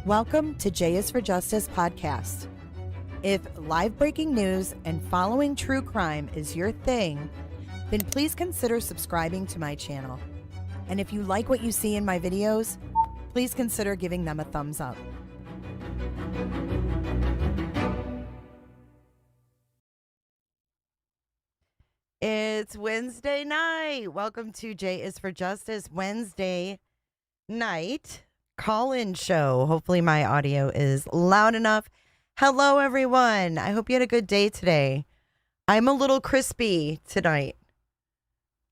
Welcome to J is for Justice podcast. If live breaking news and following true crime is your thing, then please consider subscribing to my channel. And if you like what you see in my videos, please consider giving them a thumbs up. It's Wednesday night. Welcome to J is for Justice Wednesday night call-in show. Hopefully my audio is loud enough. Hello, everyone. I hope you had a good day today. I'm a little crispy tonight.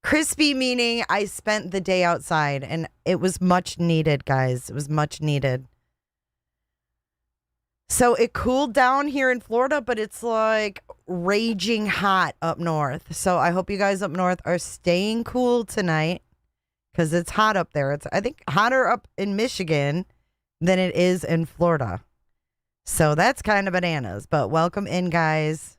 Crispy meaning I spent the day outside, and it was much needed, guys. It was much needed. So it cooled down here in Florida, but it's like raging hot up north. So I hope you guys up north are staying cool tonight, because it's hot up there. It's, I think, hotter up in Michigan than it is in Florida. So that's kind of bananas. But welcome in, guys.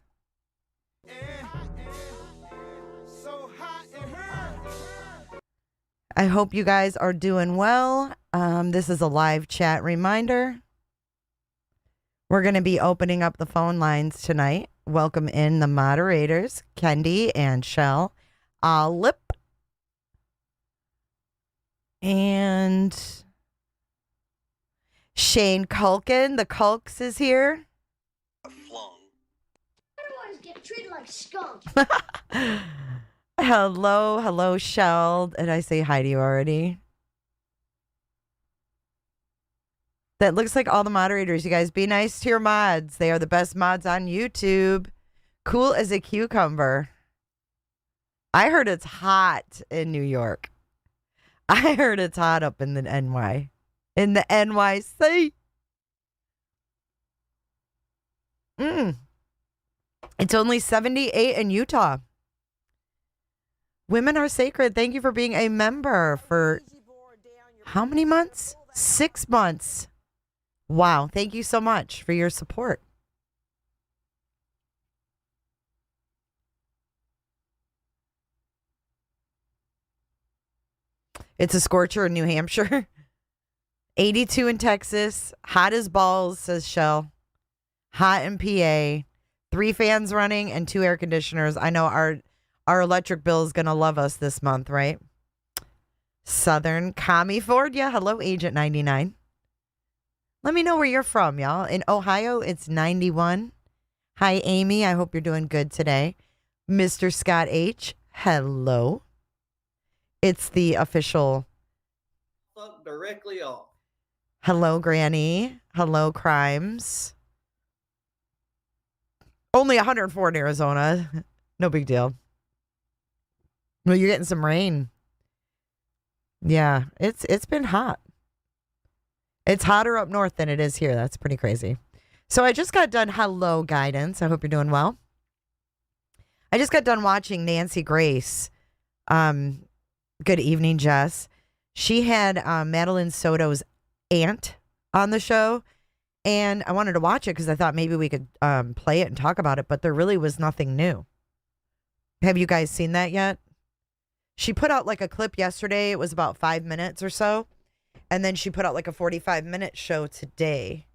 I hope you guys are doing well. This is a live chat reminder. We're going to be opening up the phone lines tonight. Welcome in the moderators, Kendi and Shell. Lip. And Shane Culkin, the Culks, is here. Flung. Everyone's get treated like skunk. Hello, Shell. Did I say hi to you already? That looks like all the moderators. You guys be nice to your mods. They are the best mods on YouTube. Cool as a cucumber. I heard it's hot in New York. I heard it's hot up in the NY. In the NYC. It's only 78 in Utah. Women are sacred. Thank you for being a member for how many months? 6 months. Wow. Thank you so much for your support. It's a scorcher in New Hampshire. 82 in Texas. Hot as balls, says Shell. Hot in PA. 3 fans running and 2 air conditioners. I know our electric bill is going to love us this month, right? Southern Commie Ford. Yeah, hello, Agent 99. Let me know where you're from, y'all. In Ohio, it's 91. Hi, Amy. I hope you're doing good today. Mr. Scott H. Hello. It's the official. Fuck directly off. Hello, Granny. Hello, Crimes. Only 104 in Arizona. No big deal. Well, you're getting some rain. Yeah, it's been hot. It's hotter up north than it is here. That's pretty crazy. So I just got done. Hello, Guidance. I hope you're doing well. I just got done watching Nancy Grace. Good evening, Jess. She had Madeline Soto's aunt on the show, and I wanted to watch it because I thought maybe we could play it and talk about it, but there really was nothing new. Have you guys seen that yet? She put out like a clip yesterday. It was about 5 minutes or so, and then she put out like a 45-minute show today,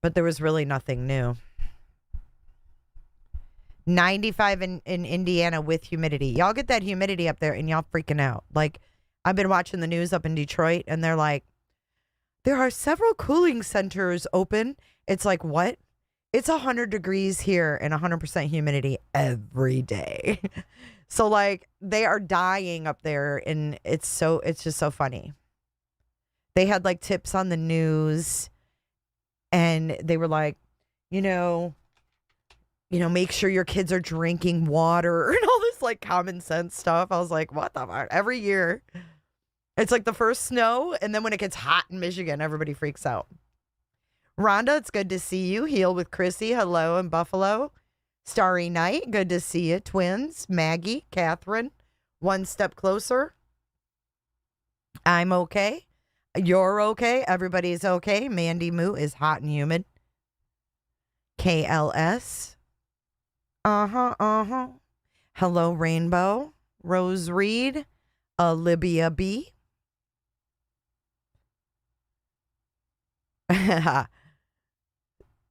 but there was really nothing new. 95 in Indiana with humidity. Y'all get that humidity up there and y'all freaking out. Like, I've been watching the news up in Detroit and they're like, there are several cooling centers open. It's like, what? It's 100 degrees here and 100% humidity every day. So like they are dying up there and it's just so funny. They had like tips on the news And they were like, you know, make sure your kids are drinking water and all this like common sense stuff. I was like, what the fuck? Every year, it's like the first snow. And then when it gets hot in Michigan, everybody freaks out. Rhonda, it's good to see you. Heal with Chrissy. Hello in Buffalo. Starry Night, good to see you. Twins, Maggie, Catherine, one step closer. I'm okay. You're okay. Everybody's okay. Mandy Moo is hot and humid. KLS. Hello, Rainbow. Rose Reed. Olivia B.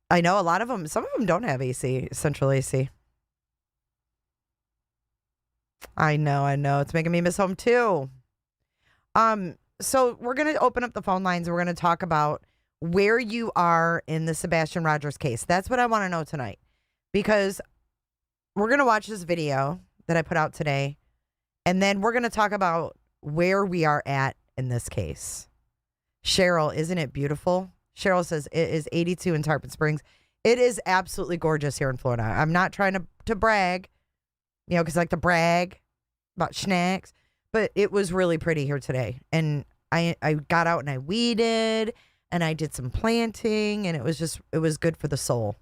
I know a lot of them, some of them don't have AC, central AC. I know. It's making me miss home too. So we're going to open up the phone lines. We're going to talk about where you are in the Sebastian Rogers case. That's what I want to know tonight, because we're going to watch this video that I put out today, and then we're going to talk about where we are at in this case. Cheryl, isn't it beautiful? Cheryl says it is 82 in Tarpon Springs. It is absolutely gorgeous here in Florida. I'm not trying to brag, because I like to brag about snacks, but it was really pretty here today. And I got out and I weeded and I did some planting, and it was good for the soul.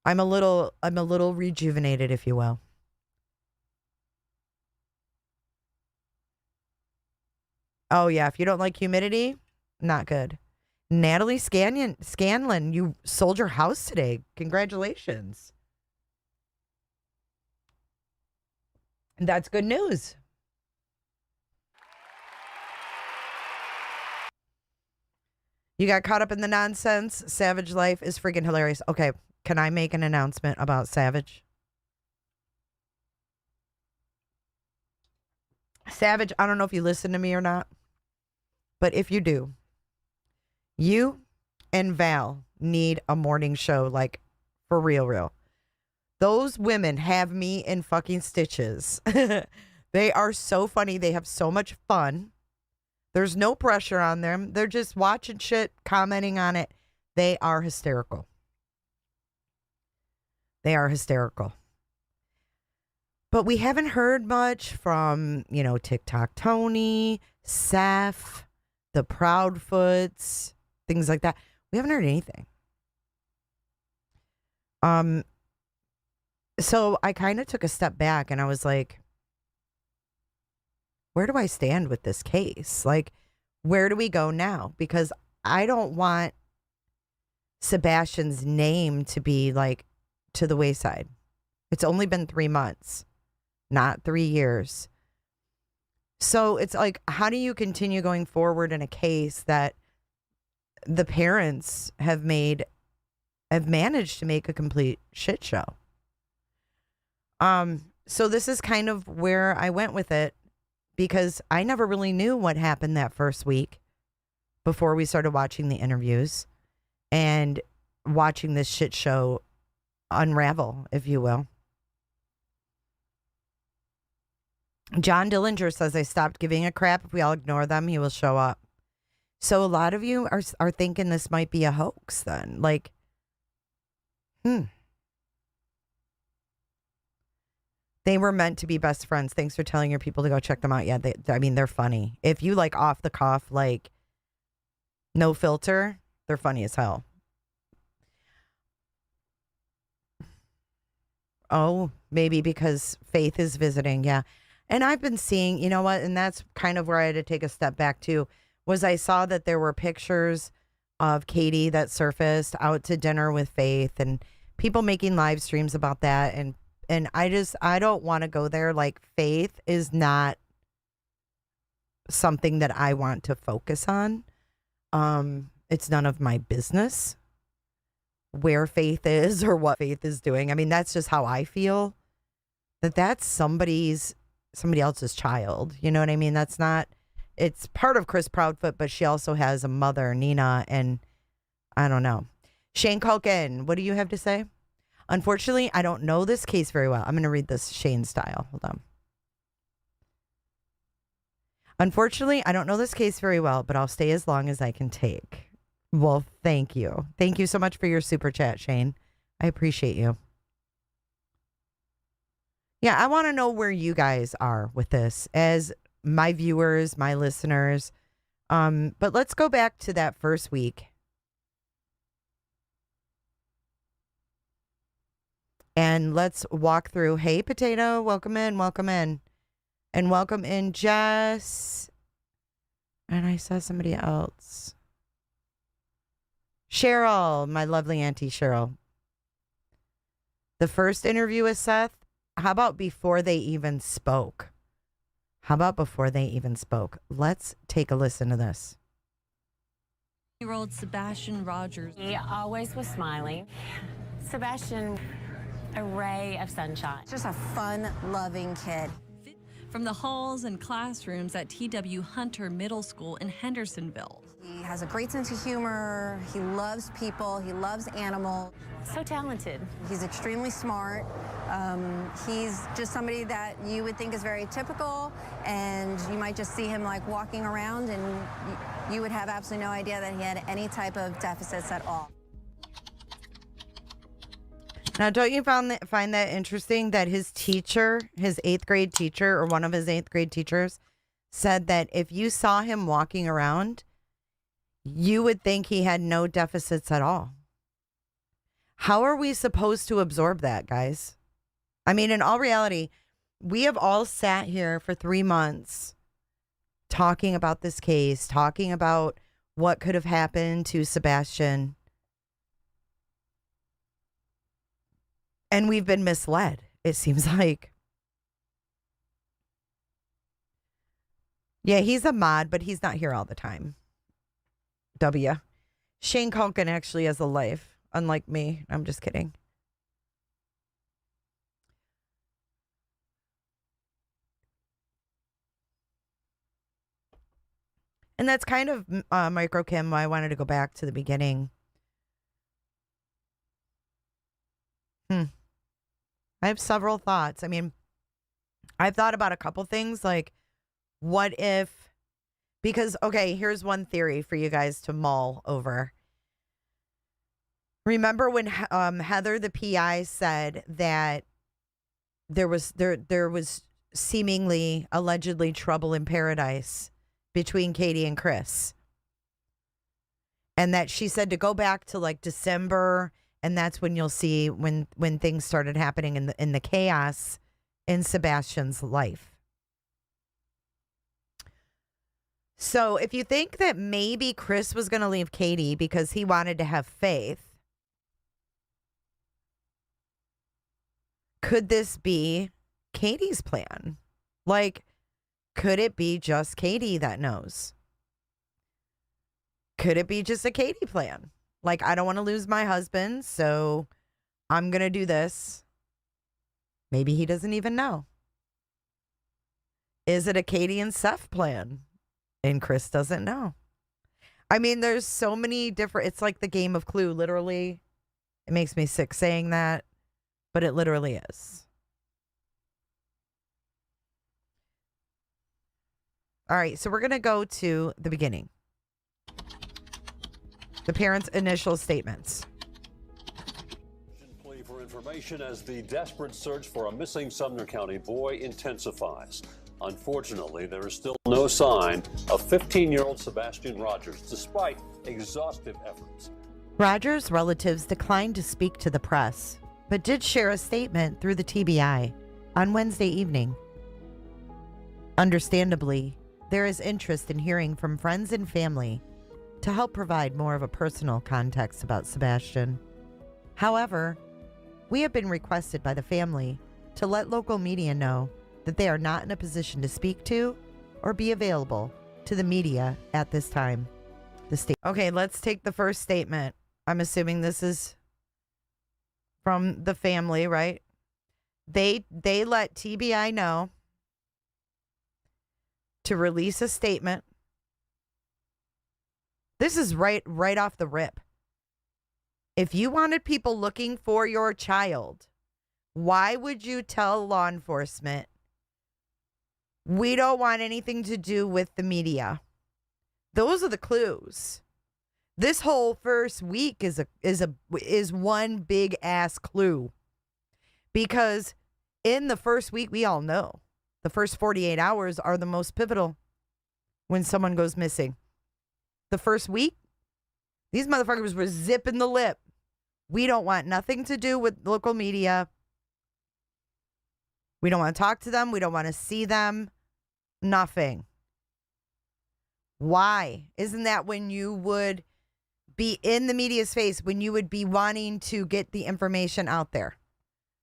I'm a little rejuvenated, if you will. Oh yeah, if you don't like humidity, not good. Natalie Scanlon, you sold your house today. Congratulations. That's good news. You got caught up in the nonsense. Savage Life is freaking hilarious. Okay, can I make an announcement about Savage? Savage, I don't know if you listen to me or not, but if you do, you and Val need a morning show, like for real. Those women have me in fucking stitches. They are so funny. They have so much fun. There's no pressure on them. They're just watching shit, commenting on it. They are hysterical. But we haven't heard much from, TikTok Tony, Seth, the Proudfoots, things like that. We haven't heard anything. So I kind of took a step back and I was like, where do I stand with this case? Like, where do we go now? Because I don't want Sebastian's name to be like to the wayside. It's only been 3 months, not 3 years. So it's like, how do you continue going forward in a case that the parents have managed to make a complete shit show? So this is kind of where I went with it, because I never really knew what happened that first week before we started watching the interviews and watching this shit show unravel, if you will. John Dillinger says, I stopped giving a crap. If we all ignore them, he will show up. So a lot of you are thinking this might be a hoax then. Like, They were meant to be best friends. Thanks for telling your people to go check them out. Yeah, they're funny. If you like off the cuff, like no filter, they're funny as hell. Oh, maybe because Faith is visiting. Yeah. And I've been seeing, you know what? And that's kind of where I had to take a step back to, was I saw that there were pictures of Katie that surfaced out to dinner with Faith and people making live streams about that. And I don't want to go there. Like, Faith is not something that I want to focus on. It's none of my business where Faith is or what Faith is doing. I mean, that's just how I feel. That's somebody else's child. You know what I mean? It's part of Chris Proudfoot, but she also has a mother, Nina, and I don't know. Shane Culkin, what do you have to say? Unfortunately, I don't know this case very well. I'm going to read this Shane style. Hold on. Unfortunately, I don't know this case very well, but I'll stay as long as I can take. Well, thank you. Thank you so much for your super chat, Shane. I appreciate you. Yeah, I want to know where you guys are with this as my viewers, my listeners. But let's go back to that first week. And let's walk through. Hey, Potato, welcome in, welcome in. And welcome in, Jess. And I saw somebody else. Cheryl, my lovely Auntie Cheryl. The first interview with Seth, how about before they even spoke? Let's take a listen to this. Year-old Sebastian Rogers. He always was smiling. Sebastian, a ray of sunshine. Just a fun, loving kid. From the halls and classrooms at T.W. Hunter Middle School in Hendersonville. He has a great sense of humor. He loves people. He loves animals. So talented. He's extremely smart. He's just somebody that you would think is very typical, and you might just see him like walking around, and you would have absolutely no idea that he had any type of deficits at all. Now, don't you find that interesting that his teacher, his 8th grade teacher, or one of his 8th grade teachers, said that if you saw him walking around, you would think he had no deficits at all. How are we supposed to absorb that, guys? I mean, in all reality, we have all sat here for 3 months talking about this case, talking about what could have happened to Sebastian. And we've been misled, it seems like. Yeah, he's a mod, but he's not here all the time. W. Shane Culkin actually has a life, unlike me. I'm just kidding. And that's kind of Micro Kim why I wanted to go back to the beginning. I have several thoughts. I mean, I've thought about a couple things like, what if, because, okay, here's one theory for you guys to mull over. Remember when Heather, the PI, said that there was seemingly, allegedly trouble in paradise between Katie and Chris? And that she said to go back to like December, and that's when you'll see when things started happening in the chaos in Sebastian's life. So if you think that maybe Chris was going to leave Katie because he wanted to have faith, could this be Katie's plan? Like, could it be just Katie that knows? Could it be just a Katie plan? Like, I don't want to lose my husband, so I'm going to do this. Maybe he doesn't even know. Is it a Katie and Seth plan? And Chris doesn't know. I mean, there's so many different, it's like the game of Clue, literally. It makes me sick saying that, but it literally is. All right, so we're going to go to the beginning. The parents' initial statements. Plea for information as the desperate search for a missing Sumner County boy intensifies. Unfortunately, there is still no sign of 15-year-old Sebastian Rogers, despite exhaustive efforts. Rogers' relatives declined to speak to the press, but did share a statement through the TBI on Wednesday evening. Understandably, there is interest in hearing from friends and family to help provide more of a personal context about Sebastian. However, we have been requested by the family to let local media know that they are not in a position to speak to or be available to the media at this time. Okay, let's take the first statement. I'm assuming this is from the family, right? They let TBI know to release a statement. This is right off the rip. If you wanted people looking for your child, why would you tell law enforcement, we don't want anything to do with the media? Those are the clues. This whole first week is one big ass clue. Because in the first week, we all know the first 48 hours are the most pivotal when someone goes missing. The first week, these motherfuckers were zipping the lip. We don't want nothing to do with local media. We don't want to talk to them. We don't want to see them. Nothing. Why? Isn't that when you would be in the media's face, when you would be wanting to get the information out there?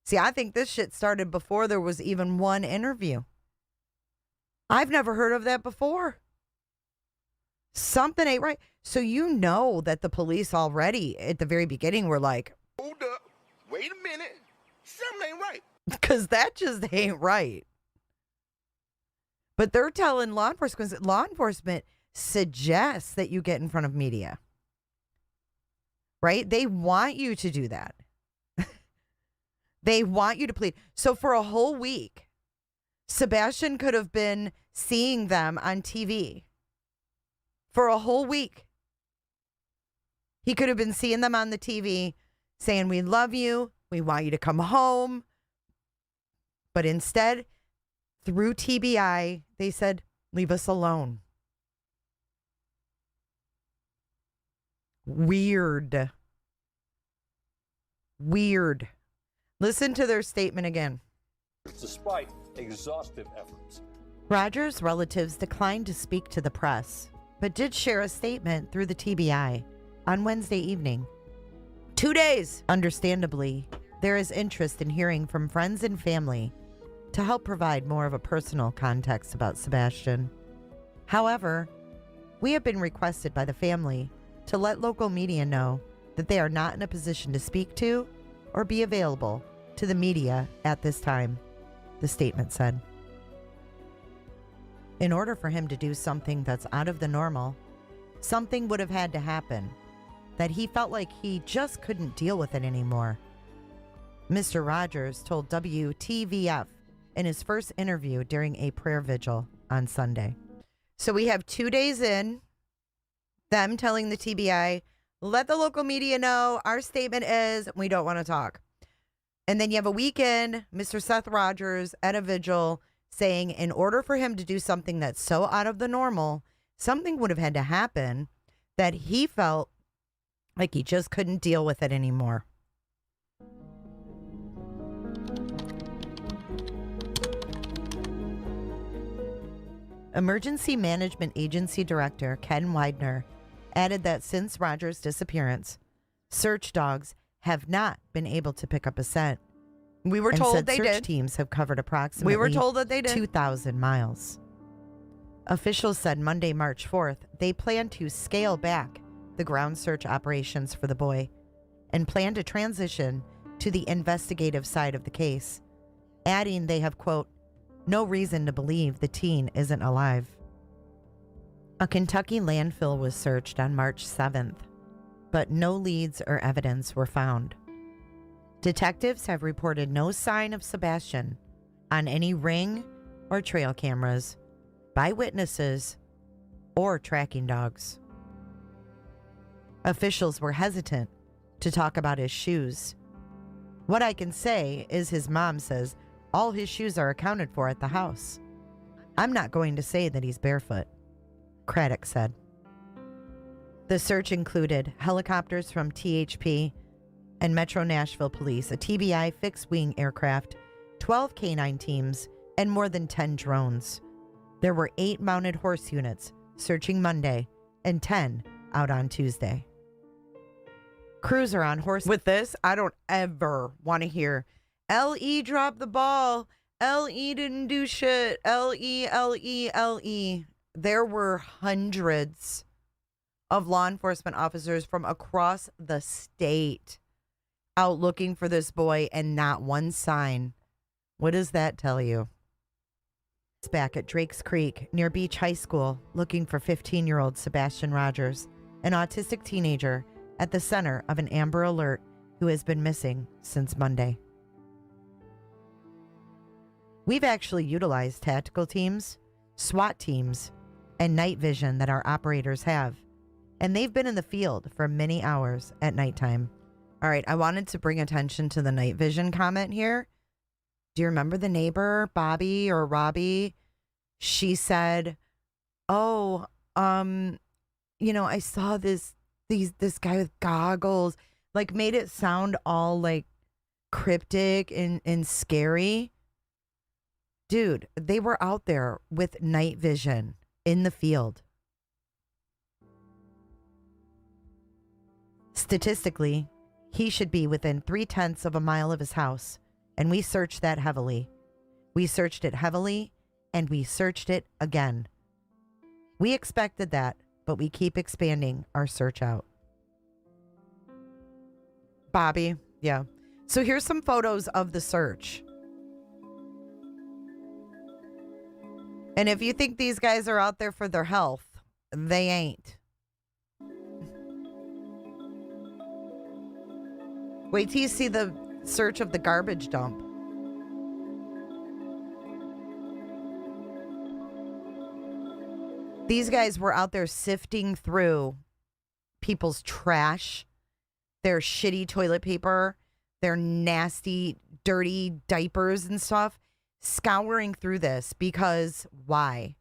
See, I think this shit started before there was even one interview. I've never heard of that before. Something ain't right. So you know that the police already at the very beginning were like, hold up, wait a minute, something ain't right. Because that just ain't right. But they're telling law enforcement suggests that you get in front of media. Right? They want you to do that. They want you to plead. So for a whole week, Sebastian could have been seeing them on TV. For a whole week. He could have been seeing them on the TV saying, we love you. We want you to come home. But instead, through TBI, they said, leave us alone. Weird. Weird. Listen to their statement again. Despite exhaustive efforts. Rogers' relatives declined to speak to the press, but did share a statement through the TBI on Wednesday evening. 2 days. Understandably, there is interest in hearing from friends and family to help provide more of a personal context about Sebastian. However, we have been requested by the family to let local media know that they are not in a position to speak to or be available to the media at this time, the statement said. In order for him to do something that's out of the normal, something would have had to happen that he felt like he just couldn't deal with it anymore. Mr. Rogers told WTVF in his first interview during a prayer vigil on Sunday. So we have 2 days in, them telling the TBI, let the local media know our statement is we don't want to talk. And then you have a weekend, Mr. Seth Rogers at a vigil saying in order for him to do something that's so out of the normal, something would have had to happen that he felt like he just couldn't deal with it anymore. Emergency Management Agency Director Ken Widener added that since Rogers' disappearance, search dogs have not been able to pick up a scent. We were told they search did. Teams have covered approximately We were told that they did. 2,000 miles. Officials said Monday, March 4th, they plan to scale back the ground search operations for the boy and plan to transition to the investigative side of the case, adding they have, quote, no reason to believe the teen isn't alive. A Kentucky landfill was searched on March 7th, but no leads or evidence were found. Detectives have reported no sign of Sebastian on any ring or trail cameras, by witnesses, or tracking dogs. Officials were hesitant to talk about his shoes. What I can say is his mom says all his shoes are accounted for at the house. I'm not going to say that he's barefoot, Craddock said. The search included helicopters from THP and Metro Nashville Police, a TBI fixed-wing aircraft, 12 canine teams, and more than 10 drones. There were 8 mounted horse units searching Monday and 10 out on Tuesday. Crews are on horse. With this, I don't ever want to hear, L.E. dropped the ball. L.E. didn't do shit. L.E., L.E., L.E. There were hundreds of law enforcement officers from across the state out looking for this boy and not one sign. What does that tell you? It's back at Drakes Creek near Beach High School looking for 15-year-old Sebastian Rogers, an autistic teenager at the center of an Amber Alert who has been missing since Monday. We've actually utilized tactical teams, SWAT teams, and night vision that our operators have And they've been in the field for many hours at nighttime. All right, I wanted to bring attention to the night vision comment here. Do you remember the neighbor, Bobby or Robbie? She said, "Oh, I saw this guy with goggles." Like made it sound all like cryptic and scary. Dude, they were out there with night vision in the field. Statistically, he should be within 0.3 of a mile of his house, and we searched that heavily. We searched it heavily, and we searched it again. We expected that, but we keep expanding our search out. Bobby, yeah. So here's some photos of the search. And if you think these guys are out there for their health, they ain't. Wait till you see the search of the garbage dump. These guys were out there sifting through people's trash, their shitty toilet paper, their nasty, dirty diapers and stuff, scouring through this because why?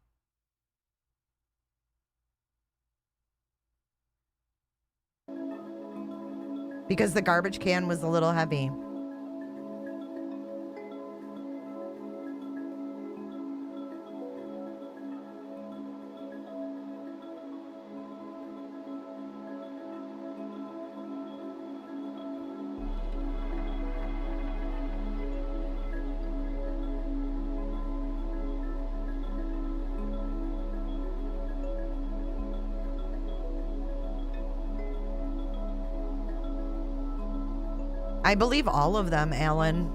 Because the garbage can was a little heavy. I believe all of them, Alan.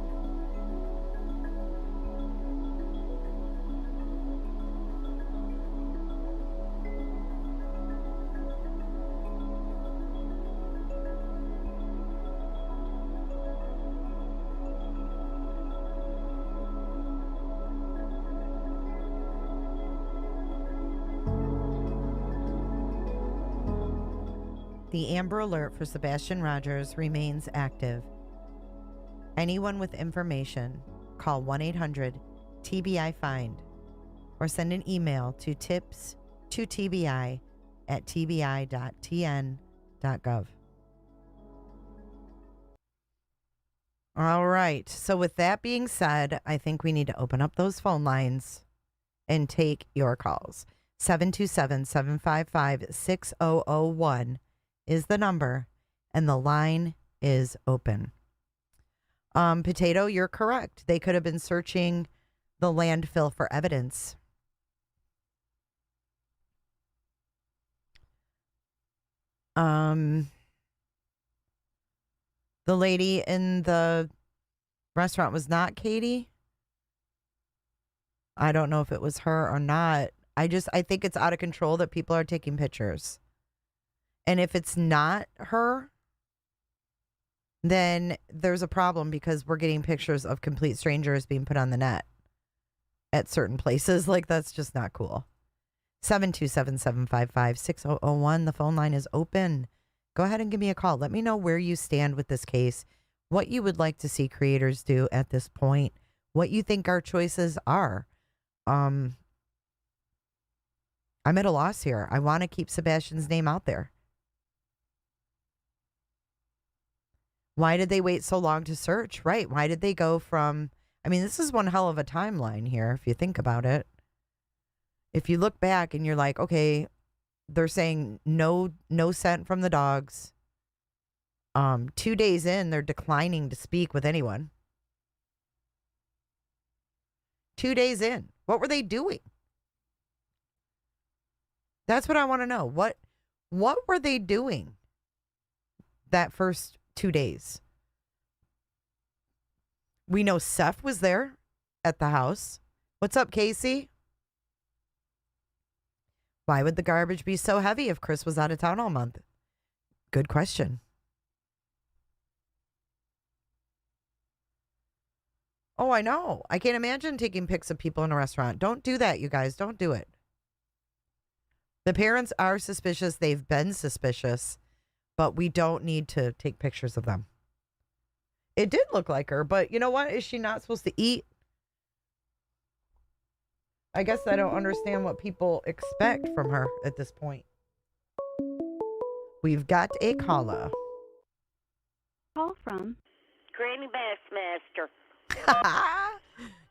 The Amber Alert for Sebastian Rogers remains active. Anyone with information, call 1-800-TBI-FIND or send an email to tips2tbi@tbi.tn.gov. All right. So with that being said, I think we need to open up those phone lines and take your calls. 727-755-6001 is the number, and the line is open. Potato, you're correct. They could have been searching the landfill for evidence. The lady in the restaurant was not Katie. I don't know if it was her or not. I think it's out of control that people are taking pictures. And if it's not her, then there's a problem because we're getting pictures of complete strangers being put on the net at certain places. Like, that's just not cool. 727-755-6001. The phone line is open. Go ahead and give me a call. Let me know where you stand with this case, what you would like to see creators do at this point, what you think our choices are. I'm at a loss here. I want to keep Sebastian's name out there. Why did they wait so long to search? Right. Why did they go from, this is one hell of a timeline here, if you think about it. If you look back and you're like, okay, they're saying no scent from the dogs. 2 days in, they're declining to speak with anyone. 2 days in. What were they doing? That's what I want to know. What were they doing that first 2 days? We know Seth was there at the house. What's up, Casey? Why would the garbage be so heavy if Chris was out of town all month? Good question. Oh, I know. I can't imagine taking pics of people in a restaurant. Don't do that, you guys. Don't do it. The parents are suspicious. They've been suspicious, but we don't need to take pictures of them. It did look like her, but you know what? Is she not supposed to eat? I guess I don't understand what people expect from her at this point. We've got a caller. Call from Granny Bassmaster.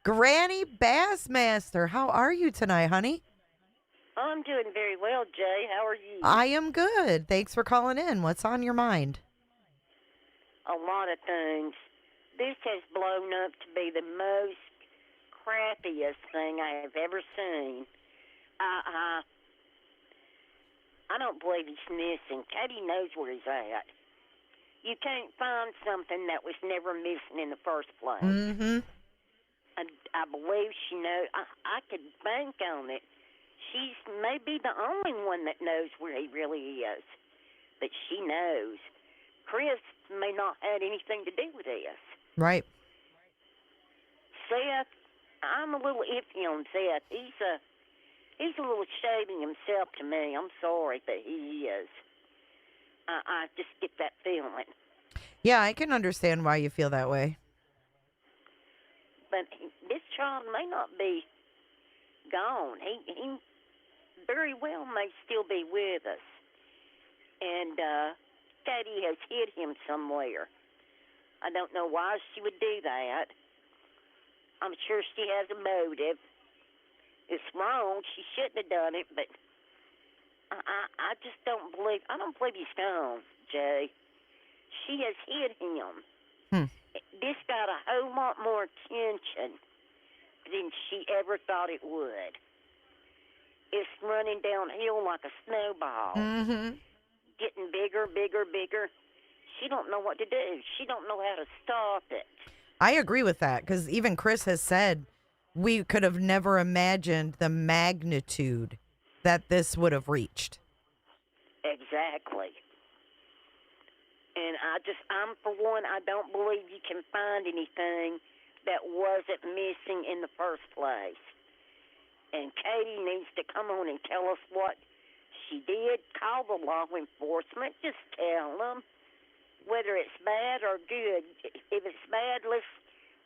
Granny Bassmaster, how are you tonight, honey? I'm doing very well, Jay. How are you? I am good. Thanks for calling in. What's on your mind? A lot of things. This has blown up to be the most crappiest thing I have ever seen. I don't believe he's missing. Katie knows where he's at. You can't find something that was never missing in the first place. Mm-hmm. I believe she knows. I could bank on it. She's maybe the only one that knows where he really is. But she knows. Chris may not have anything to do with this. Right. Seth, I'm a little iffy on Seth. He's a little shady himself to me. I'm sorry, but he is. I just get that feeling. Yeah, I can understand why you feel that way. But this child may not be gone. He very well may still be with us. And Katie has hid him somewhere. I don't know why she would do that. I'm sure she has a motive. It's wrong. She shouldn't have done it, but I just don't believe he's gone, Jay. She has hid him. This got a whole lot more attention than she ever thought it would. It's running downhill like a snowball. Mm-hmm. Getting bigger, bigger, bigger. She don't know what to do. She don't know how to stop it. I agree with that, because even Chris has said we could have never imagined the magnitude that this would have reached. Exactly. And I'm for one, I don't believe you can find anything that wasn't missing in the first place. And Katie needs to come on and tell us what she did. Call the law enforcement. Just tell them whether it's bad or good. If it's bad, let's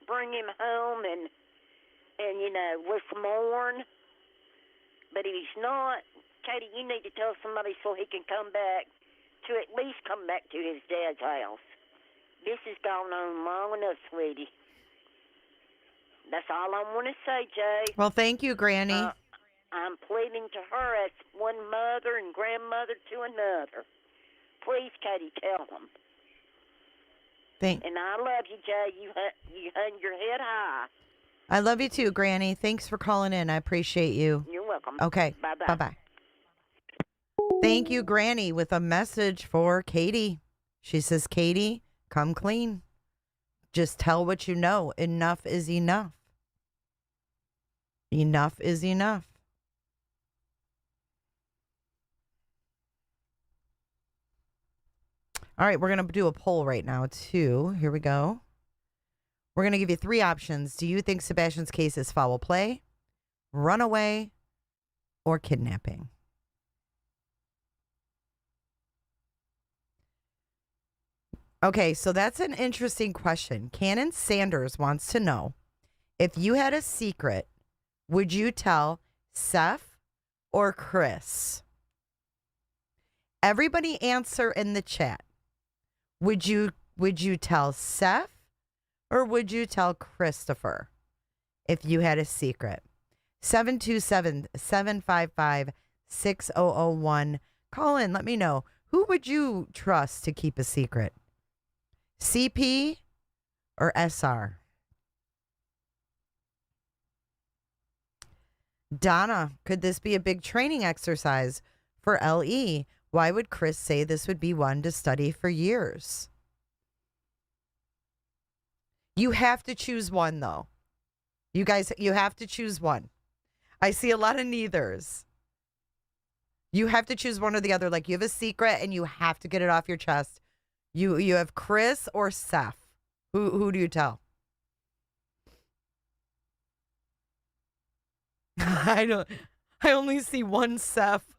bring him home and let's mourn. But if he's not, Katie, you need to tell somebody so he can come back to at least come back to his dad's house. This has gone on long enough, sweetie. That's all I want to say, Jay. Well, thank you, Granny. I'm pleading to her as one mother and grandmother to another. Please, Katie, tell them. And I love you, Jay. You hung your head high. I love you too, Granny. Thanks for calling in. I appreciate you. You're welcome. Okay. Bye-bye. Bye-bye. Thank you, Granny, with a message for Katie. She says, Katie, come clean. Just tell what you know. Enough is enough. Enough is enough. All right, we're going to do a poll right now, too. Here we go. We're going to give you 3 options. Do you think Sebastian's case is foul play, runaway, or kidnapping? Okay, so that's an interesting question. Cannon Sanders wants to know, if you had a secret, would you tell Seth or Chris? Everybody answer in the chat. Would you tell Seth or would you tell Christopher if you had a secret? 727-755-6001. Call in. Let me know. Who would you trust to keep a secret? CP or SR? Donna, could this be a big training exercise for LE? Why would Chris say this would be one to study for years? You have to choose one, though. You guys, you have to choose one. I see a lot of neithers. You have to choose one or the other. Like, you have a secret and you have to get it off your chest. You have Chris or Seth. Who do you tell? I only see one Seth.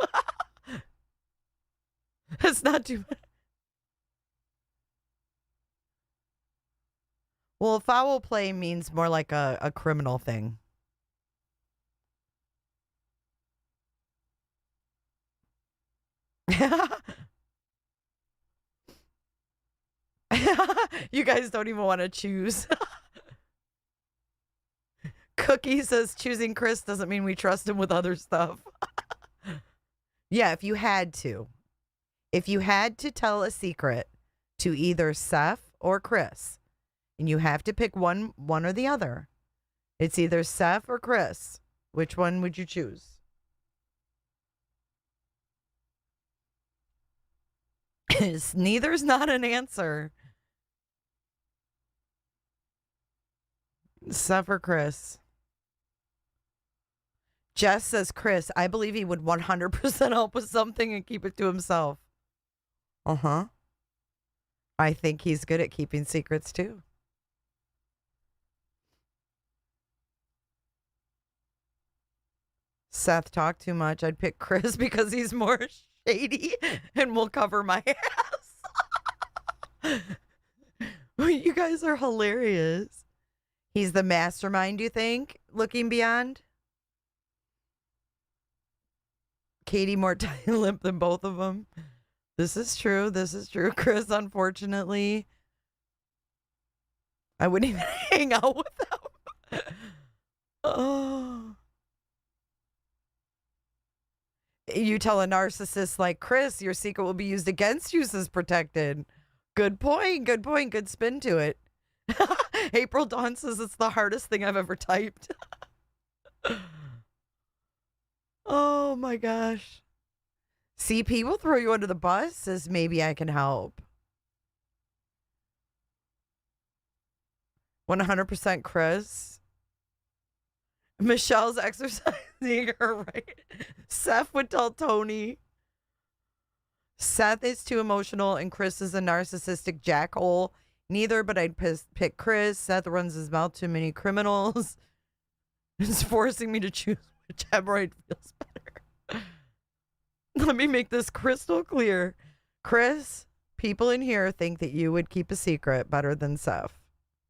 That's not too much. Well, foul play means more like a criminal thing. You guys don't even want to choose. Cookie says choosing Chris doesn't mean we trust him with other stuff. Yeah, if you had to. If you had to tell a secret to either Seth or Chris, and you have to pick one or the other, it's either Seth or Chris. Which one would you choose? Neither's not an answer. Seth or Chris? Jess says Chris. I believe he would 100% help with something and keep it to himself. Uh-huh. I think he's good at keeping secrets too. Seth talked too much. I'd pick Chris because he's more shady and will cover my ass. You guys are hilarious. He's the mastermind, you think? Looking beyond? Katie more tight limp than both of them. This is true. This is true. Chris, unfortunately, I wouldn't even hang out with them. Oh. You tell a narcissist like Chris, your secret will be used against you, says Protected. Good point. Good point. Good spin to it. April Dawn says it's the hardest thing I've ever typed. Oh my gosh. CP will throw you under the bus, says maybe I can help. 100% Chris. Michelle's exercising her right. Seth would tell Tony. Seth is too emotional and Chris is a narcissistic jackhole. Neither, but I'd pick Chris. Seth runs his mouth to many criminals. It's forcing me to choose which hemorrhoid feels better. Let me make this crystal clear. Chris, people in here think that you would keep a secret better than Seth.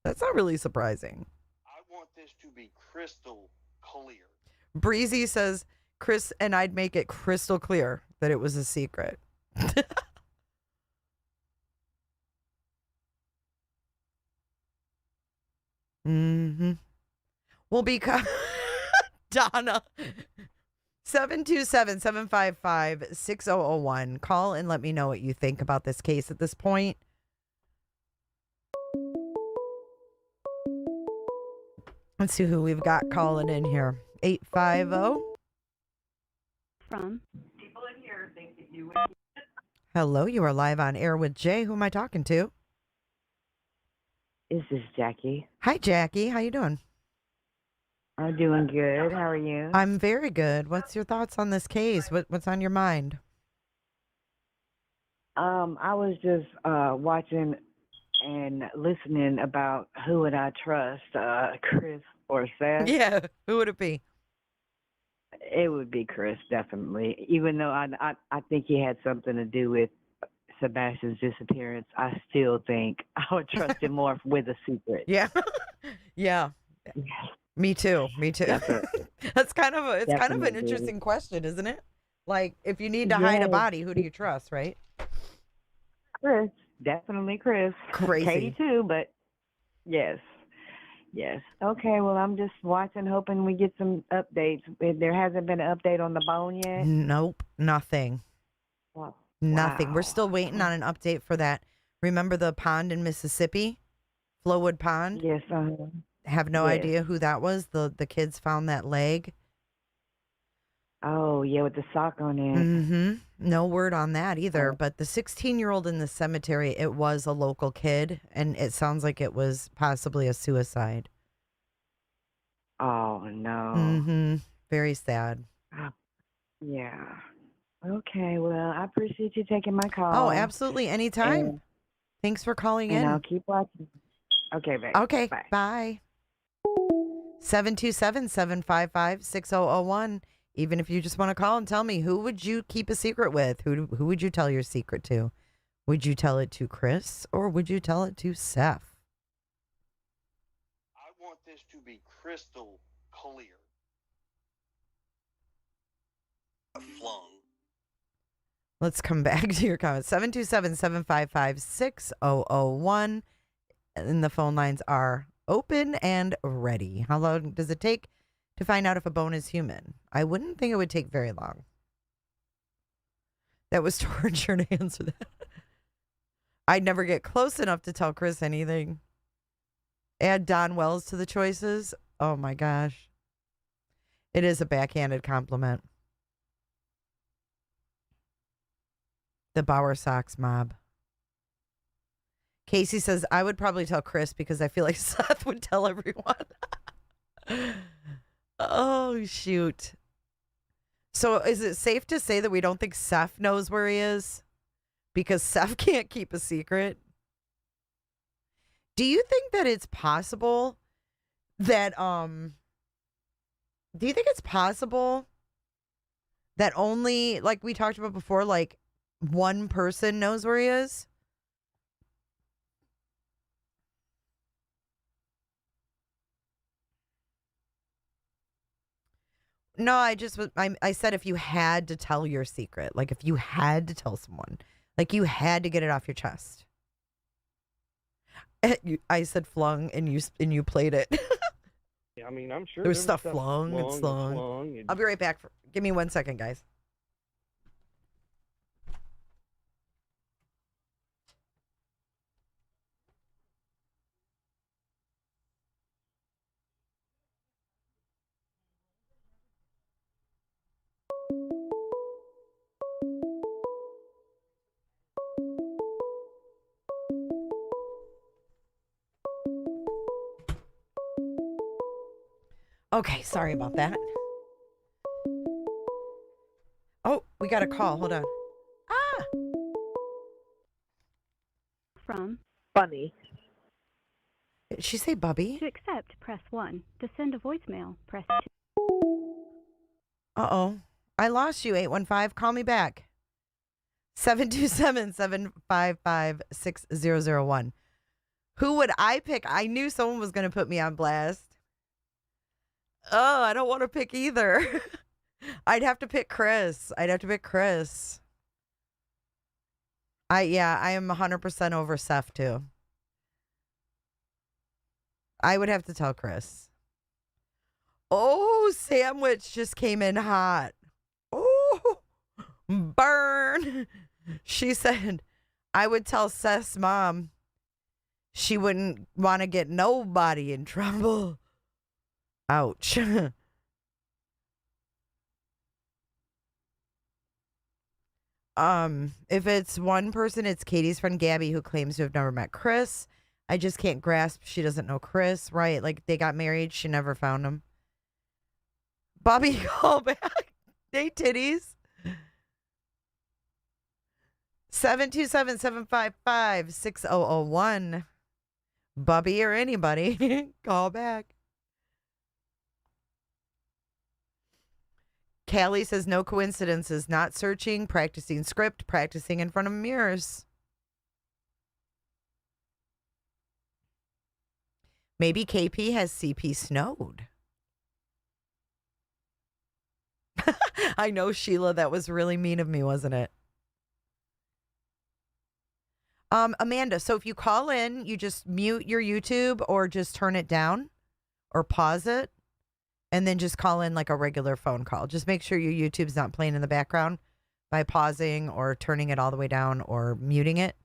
That's not really surprising. I want this to be crystal clear. Breezy says, Chris and I'd make it crystal clear that it was a secret. Mm-hmm. Well, because Donna 727-755-6001. Call and let me know what you think about this case at this point. Let's see who we've got calling in here. 850. From. People in here think that you would. Hello, you are live on air with Jay. Who am I talking to? This is Jackie. Hi, Jackie. How you doing? I'm doing good. How are you? I'm very good. What's your thoughts on this case? What's on your mind? I was just watching and listening about who would I trust, Chris or Seth. Yeah, who would it be? It would be Chris, definitely. Even though I think he had something to do with Sebastian's disappearance, I still think I would trust him more with a secret. Yeah. Yeah. Me too. Me too. That's kind of an interesting question, isn't it? Like, if you need to hide a body, who do you trust, right? Chris, definitely Chris. Crazy. Katie too, but yes. Yes. Okay, well, I'm just watching, hoping we get some updates. There hasn't been an update on the bone yet? Nope, nothing. Oh, Nothing. wow. We're still waiting on an update for that. Remember the pond in Mississippi? Flowwood Pond? Yes. Have no Yes. idea who that was. The kids found that leg. Oh, yeah, with the sock on it. Mm-hmm. No word on that either. But the 16-year-old in the cemetery, it was a local kid, and it sounds like it was possibly a suicide. Oh, no. Mm-hmm. Very sad. Yeah. Okay, well, I appreciate you taking my call. Oh, absolutely. Anytime. And- Thanks for calling And in. I'll keep watching. Okay, babe. Okay, Bye. bye. 727-755-6001. Even if you just want to call and tell me, who would you keep a secret with? Who would you tell your secret to? Would you tell it to Chris or would you tell it to Seth? I want this to be crystal clear. Flung. Let's come back to your comments. 727-755-6001. And the phone lines are open and ready. How long does it take to find out if a bone is human? I wouldn't think it would take very long. That was torture to answer that. I'd never get close enough to tell Chris anything. Add Don Wells to the choices. Oh my gosh. It is a backhanded compliment. The Bauer Sox mob. Casey says, I would probably tell Chris because I feel like Seth would tell everyone. Oh, shoot. So is it safe to say that we don't think Seth knows where he is? Because Seth can't keep a secret? Do you think that it's possible that, do you think it's possible that only, like we talked about before, like one person knows where he is? No, I said if you had to tell your secret, like if you had to tell someone, like you had to get it off your chest. I said flung and you played it. Yeah, I mean, I'm sure there was stuff flung and slung. I'll be right back. Give me 1 second, guys. Okay, sorry about that. Oh, we got a call. Hold on. Ah! From Bunny. Did she say Bubby? To accept, press 1. To send a voicemail, press 2. Uh-oh. I lost you, 815. Call me back. 727-755-6001. Who would I pick? I knew someone was going to put me on blast. Oh, I don't want to pick either. I'd have to pick Chris. I am 100% over Seth too. I would have to tell Chris. Oh, sandwich just came in hot. Oh, burn. She said, I would tell Seth's mom. She wouldn't want to get nobody in trouble. Ouch. If it's one person, it's Katie's friend Gabby who claims to have never met Chris. I just can't grasp she doesn't know Chris, right? Like they got married, she never found him. Bobby, call back. Hey, titties. 727-755-6001. Bubby or anybody, call back. Callie says, no coincidences, not searching, practicing script, practicing in front of mirrors. Maybe KP has CP snowed. I know, Sheila, that was really mean of me, wasn't it? Amanda, so if you call in, you just mute your YouTube or just turn it down or pause it. And then just call in like a regular phone call. Just make sure your YouTube's not playing in the background by pausing or turning it all the way down or muting it.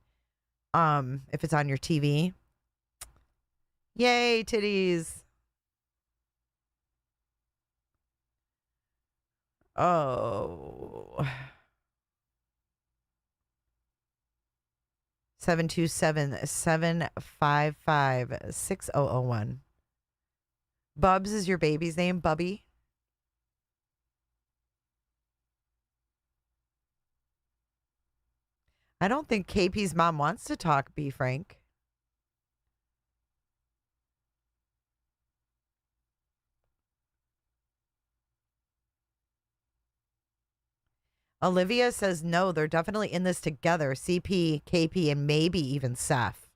If it's on your TV. Yay, titties. Oh. 727-755-6001. Bubs is your baby's name, Bubby? I don't think KP's mom wants to talk, B. Frank. Olivia says no, they're definitely in this together. CP, KP, and maybe even Seth.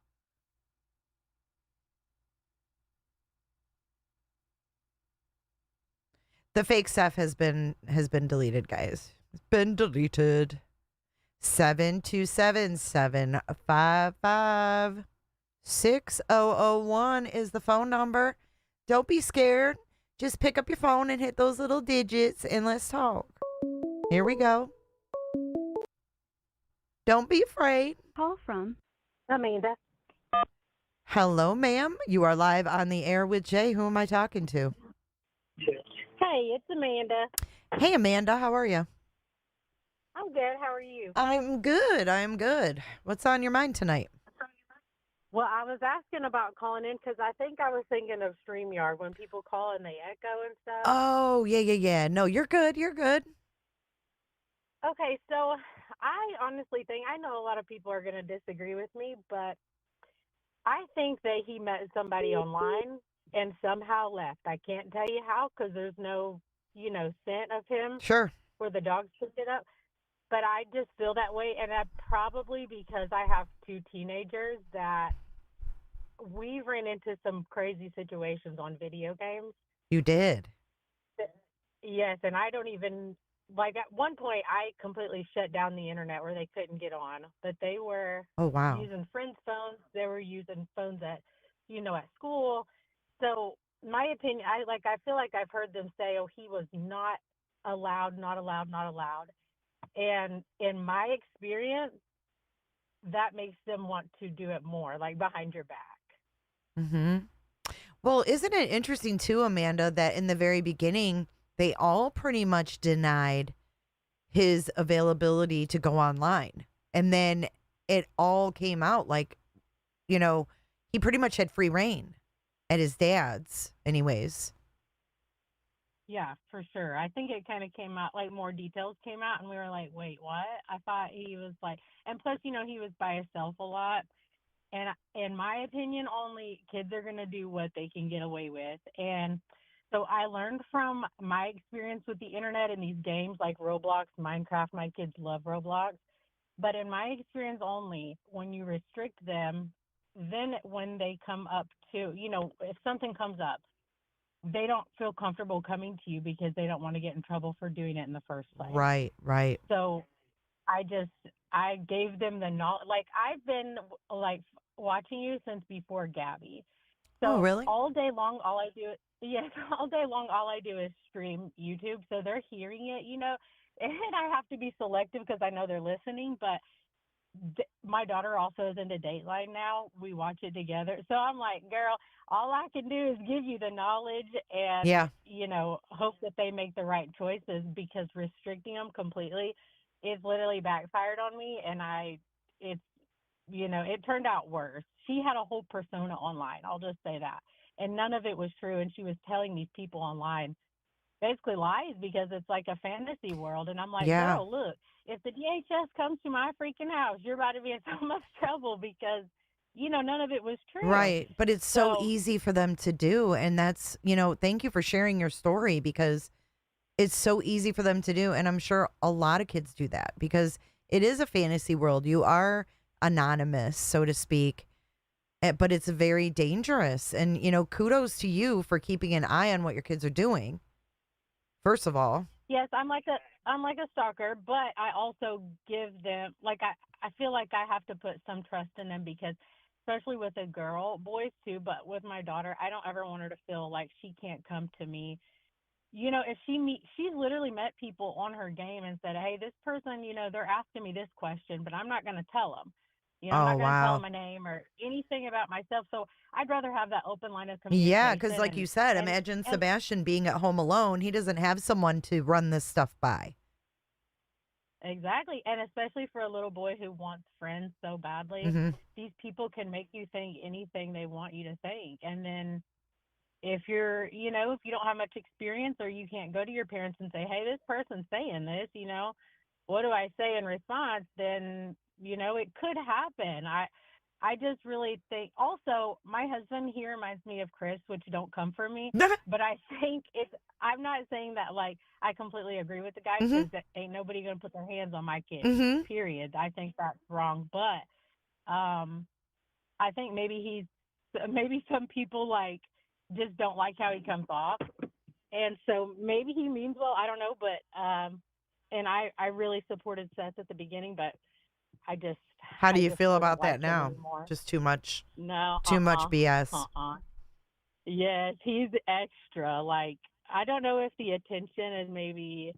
The fake Seth has been deleted, guys. It's been deleted. 727-755-6001 is the phone number. Don't be scared. Just pick up your phone and hit those little digits and let's talk. Here we go. Don't be afraid. Call from Amanda. Hello, ma'am. You are live on the air with Jay. Who am I talking to? Hey, it's Amanda. Hey, Amanda. How are you? I'm good. How are you? I'm good. I'm good. What's on your mind tonight? Well, I was asking about calling in because I think I was thinking of StreamYard when people call and they echo and stuff. Oh, yeah. No, you're good. You're good. Okay, so I honestly think, I know a lot of people are going to disagree with me, but I think that he met somebody online and somehow left. I can't tell you how because there's no, scent of him. Sure. Where the dogs picked it up. But I just feel that way, and that probably because I have two teenagers that we ran into some crazy situations on video games. You did. Yes, and I don't even, like at one point I completely shut down the internet where they couldn't get on, but they were using friends' phones. They were using phones at school. So my opinion, I feel like I've heard them say, oh, he was not allowed. And in my experience, that makes them want to do it more, like behind your back. Mm-hmm. Well, isn't it interesting too, Amanda, that in the very beginning, they all pretty much denied his availability to go online. And then it all came out like, he pretty much had free reign at his dad's anyways. Yeah, for sure. I think it kind of came out, like more details came out, and we were like, wait, what? I thought he was like, and plus, he was by himself a lot. And in my opinion, only kids are going to do what they can get away with. And so I learned from my experience with the internet and these games like Roblox, Minecraft. My kids love Roblox. But in my experience only, when you restrict them, then when they come up to, if something comes up, they don't feel comfortable coming to you because they don't want to get in trouble for doing it in the first place. Right. So I gave them the knowledge. Like, I've been like watching you since before Gabby. So really? all day long, all I do is stream YouTube. So they're hearing it, and I have to be selective because I know they're listening, but my daughter also is into Dateline now. We watch it together. So I'm like, girl, all I can do is give you the knowledge and, hope that they make the right choices, because restricting them completely is literally backfired on me. And it turned out worse. She had a whole persona online. I'll just say that. And none of it was true. And she was telling these people online basically lies because it's like a fantasy world. And I'm like, girl, look, if the DHS comes to my freaking house, you're about to be in so much trouble because, none of it was true. Right. But it's so easy for them to do. And that's, thank you for sharing your story, because it's so easy for them to do. And I'm sure a lot of kids do that because it is a fantasy world. You are anonymous, so to speak, but it's very dangerous. And, kudos to you for keeping an eye on what your kids are doing. First of all. Yes, I'm like a stalker, but I also give them, like, I feel like I have to put some trust in them because, especially with a girl, boys too, but with my daughter, I don't ever want her to feel like she can't come to me. If she's literally met people on her game and said, hey, this person, they're asking me this question, but I'm not going to tell them. I'm not going to tell them my name or anything about myself. So I'd rather have that open line of communication. Yeah, because like you said, imagine Sebastian being at home alone. He doesn't have someone to run this stuff by. Exactly. And especially for a little boy who wants friends so badly, these people can make you think anything they want you to think. And then if you're, if you don't have much experience or you can't go to your parents and say, hey, this person's saying this, what do I say in response? Then, it could happen. I just really think. Also, my husband here reminds me of Chris, which don't come for me. But I think it's. I'm not saying that like I completely agree with the guy because ain't nobody gonna put their hands on my kid. Period. I think that's wrong. But I think maybe some people like just don't like how he comes off, and so maybe he means well. I don't know, but and I really supported Seth at the beginning, but I just. How do you just feel wouldn't about that like him now? anymore. Just too much. No. Too much BS. Yes, he's extra. Like I don't know if the attention is maybe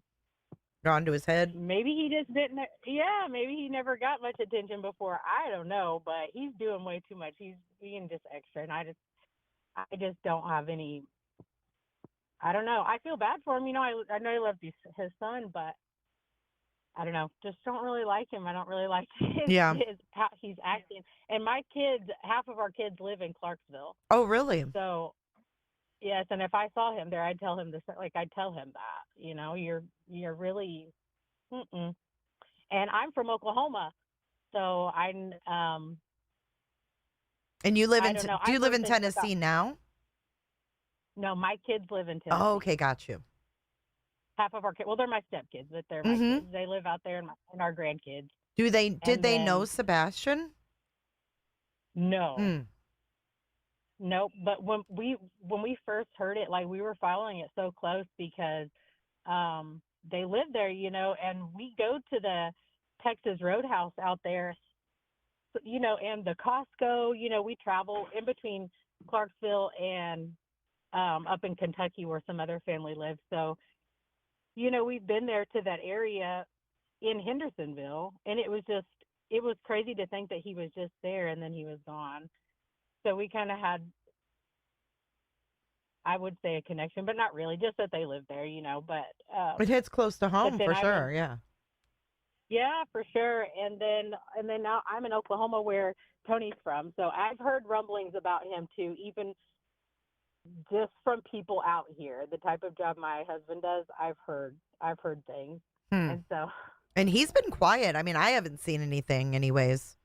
Gone to his head. maybe he just didn't. Yeah, maybe he never got much attention before. I don't know, but he's doing way too much. He's being just extra, and I just don't have any. I don't know. I feel bad for him. You know, I know he loves his son, but I don't know. Just don't really like him. I don't really like how he's acting. And my kids, half of our kids live in Clarksville. Oh, really? So, yes. And if I saw him there, I'd tell him I'd tell him that, you know, you're really, And I'm from Oklahoma. So and you live in, do you live in Tennessee now? No, my kids live in Tennessee. Oh, okay. Got you. Half of our kids, well, they're my stepkids, but they're my kids. They live out there and our grandkids. Did they know Sebastian? No. Nope. But when we first heard it, like we were following it so close because they live there, you know, and we go to the Texas Roadhouse out there, you know, and the Costco, you know, we travel in between Clarksville and up in Kentucky where some other family lives. So, you know, we've been there to that area in Hendersonville, and it was crazy to think that he was just there and then he was gone. So we kind of had, I would say, a connection, but not really, just that they live there, you know, but it hits close to home for sure. Yeah. Yeah, for sure. And then now I'm in Oklahoma where Tony's from. So I've heard rumblings about him too, even just from people out here. The type of job my husband does, I've heard things. And he's been quiet. I mean, I haven't seen anything anyways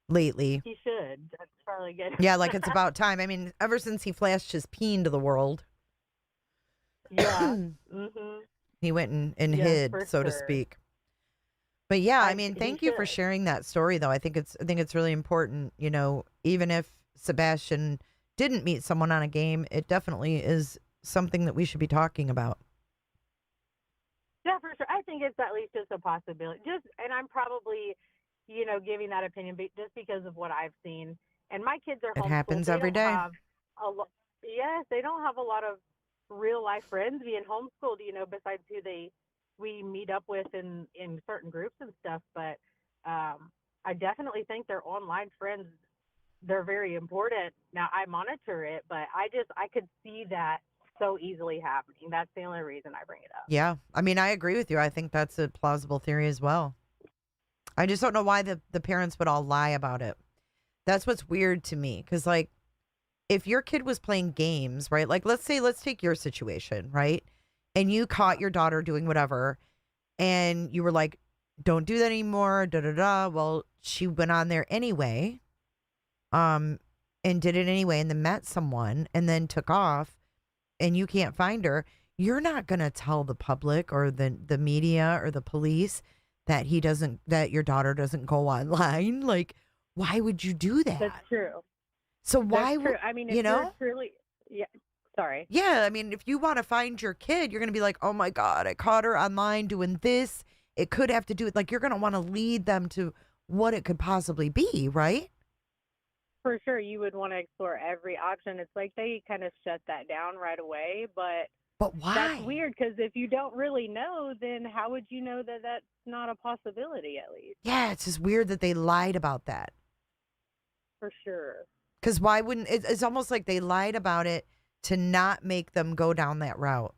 lately. He should. That's probably good. Yeah, like it's about time. I mean, ever since he flashed his peen to the world. Yeah. He went and hid, so to speak. But yeah, I mean, thank you for sharing that story though. I think it's really important, you know, even if Sebastian didn't meet someone on a game, it definitely is something that we should be talking about. Yeah, for sure. I think it's at least just a possibility. And I'm probably, you know, giving that opinion just because of what I've seen. And my kids are homeschooled. It happens every day. Yes, they don't have a lot of real life friends being homeschooled, you know, besides who we meet up with in certain groups and stuff. But I definitely think their online friends, they're very important. Now I monitor it, but I could see that so easily happening. That's the only reason I bring it up. Yeah. I mean, I agree with you. I think that's a plausible theory as well. I just don't know why the parents would all lie about it. That's what's weird to me. Because, like, if your kid was playing games, right? Like, let's take your situation, right? And you caught your daughter doing whatever. And you were like, don't do that anymore. Well, she went on there anyway. And did it anyway. And then met someone and then took off. And you can't find her. You're not going to tell the public or the media or the police that your daughter doesn't go online. Like, why would you do that? That's true. So why would, I mean, if you know, truly, yeah, sorry. Yeah. I mean, if you want to find your kid, you're going to be like, oh my God, I caught her online doing this. It could have to do with, like, you're going to want to lead them to what it could possibly be, right? For sure, you would want to explore every option. It's like they kind of shut that down right away, but why? That's weird because if you don't really know, then how would you know that that's not a possibility at least? Yeah, it's just weird that they lied about that. For sure. Because why wouldn't it's almost like they lied about it to not make them go down that route.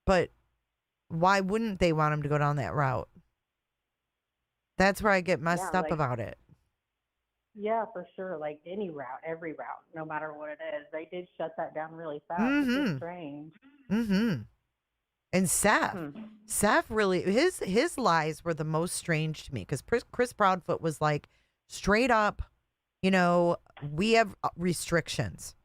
But why wouldn't they want them to go down that route? That's where I get messed up about it. Yeah, for sure. Like any route, every route, no matter what it is. They did shut that down really fast. It's strange. And Seth really, his lies were the most strange to me because Chris Proudfoot was like straight up, we have restrictions.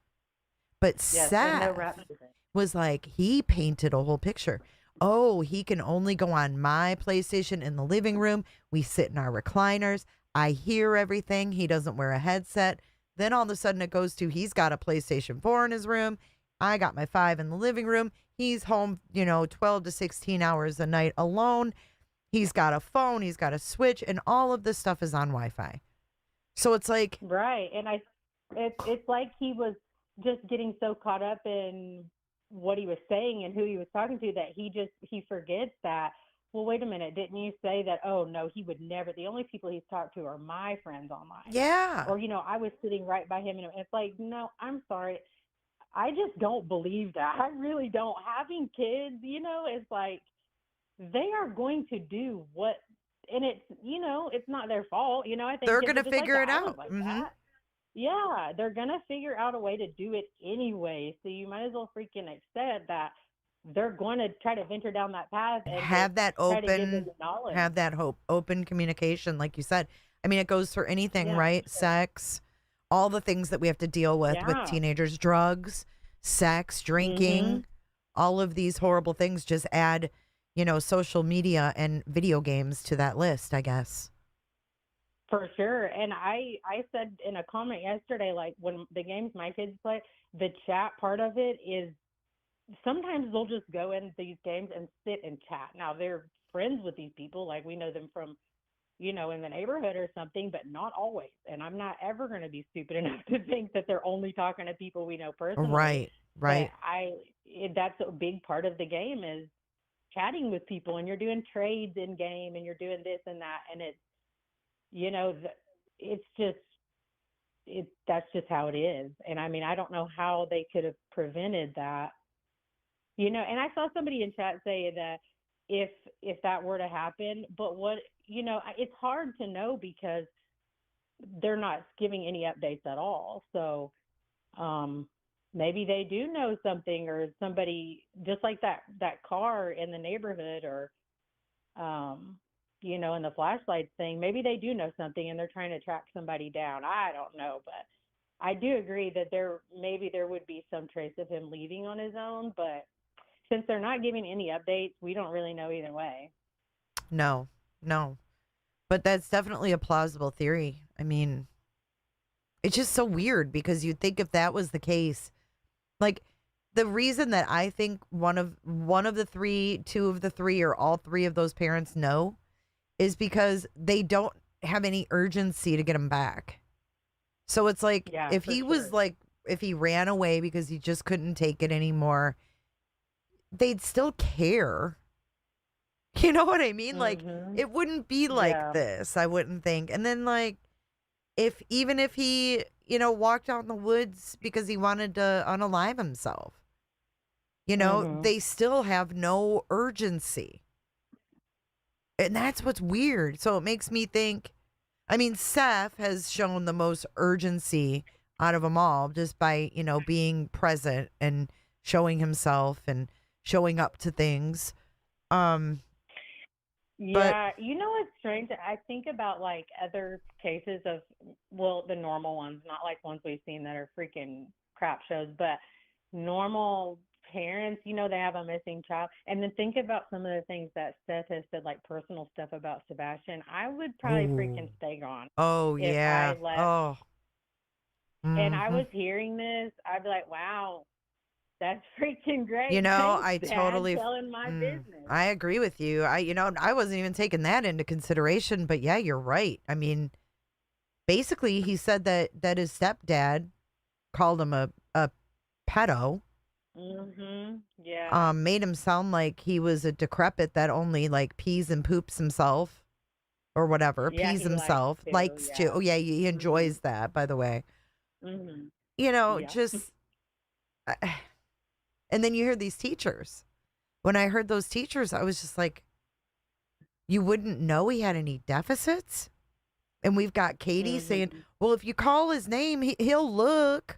But Yes, and no Seth rap music. was like, he painted a whole picture. Oh, he can only go on my PlayStation in the living room. We sit in our recliners. I hear everything. He doesn't wear a headset. Then all of a sudden it goes to he's got a PlayStation 4 in his room. I got my 5 in the living room. He's home, 12 to 16 hours a night alone. He's got a phone. He's got a Switch. And all of this stuff is on Wi-Fi. So it's like. Right. And it's like he was just getting so caught up in what he was saying and who he was talking to that he forgets that, well, wait a minute, didn't you say that, oh no, he would never, the only people he's talked to are my friends online. Yeah. Or, I was sitting right by him and it's like, no, I'm sorry. I just don't believe that. I really don't. Having kids, it's like they are going to do what, and it's, it's not their fault. I think they're going to figure it out. Like that. Yeah, they're going to figure out a way to do it anyway. So you might as well freaking accept that they're going to try to venture down that path and have that open, open communication, like you said. I mean, it goes for anything, right? Sure. Sex, all the things that we have to deal with teenagers, drugs, sex, drinking, all of these horrible things. Just add, social media and video games to that list, I guess. For sure. And I said in a comment yesterday, like when the games my kids play, the chat part of it is sometimes they'll just go in these games and sit and chat. Now they're friends with these people, like we know them from, in the neighborhood or something, but not always. And I'm not ever going to be stupid enough to think that they're only talking to people we know personally. Right. Right. That's a big part of the game is chatting with people, and you're doing trades in game and you're doing this and that. And it's, that's just how it is. And I mean, I don't know how they could have prevented that, and I saw somebody in chat say that if that were to happen, but what, it's hard to know because they're not giving any updates at all. So, maybe they do know something, or somebody just like that car in the neighborhood, or, in the flashlight thing, maybe they do know something and they're trying to track somebody down. I don't know, but I do agree that there would be some trace of him leaving on his own, but since they're not giving any updates, we don't really know either way. No. But that's definitely a plausible theory. I mean, it's just so weird because you'd think if that was the case, like the reason that I think one of the three, two of the three, or all three of those parents know is because they don't have any urgency to get him back. So it's like, if he was like, if he ran away because he just couldn't take it anymore, they'd still care. You know what I mean? Like, it wouldn't be like this, I wouldn't think. And then, like, even if he, walked out in the woods because he wanted to unalive himself, they still have no urgency. And that's what's weird. So it makes me think, I mean, Seth has shown the most urgency out of them all just by, being present and showing himself and showing up to things. Yeah, it's strange. I think about like other cases of, the normal ones, not like ones we've seen that are freaking crap shows, but normal parents, they have a missing child. And then think about some of the things that Seth has said, like personal stuff about Sebastian. I would probably freaking stay gone. Oh, yeah. I left. Oh. And I was hearing this, I'd be like, wow, that's freaking great. Thanks, I Dad, totally telling my business. I agree with you. I wasn't even taking that into consideration, but yeah, you're right. I mean, basically he said that his stepdad called him a pedo. Yeah. Made him sound like he was a decrepit that only like pees and poops himself or whatever. Yeah, pees he himself. Likes to. Oh yeah, he enjoys that, by the way. Just and then you hear these teachers. When I heard those teachers, I was just like, you wouldn't know he had any deficits? And we've got Katie saying, well, if you call his name, he'll look.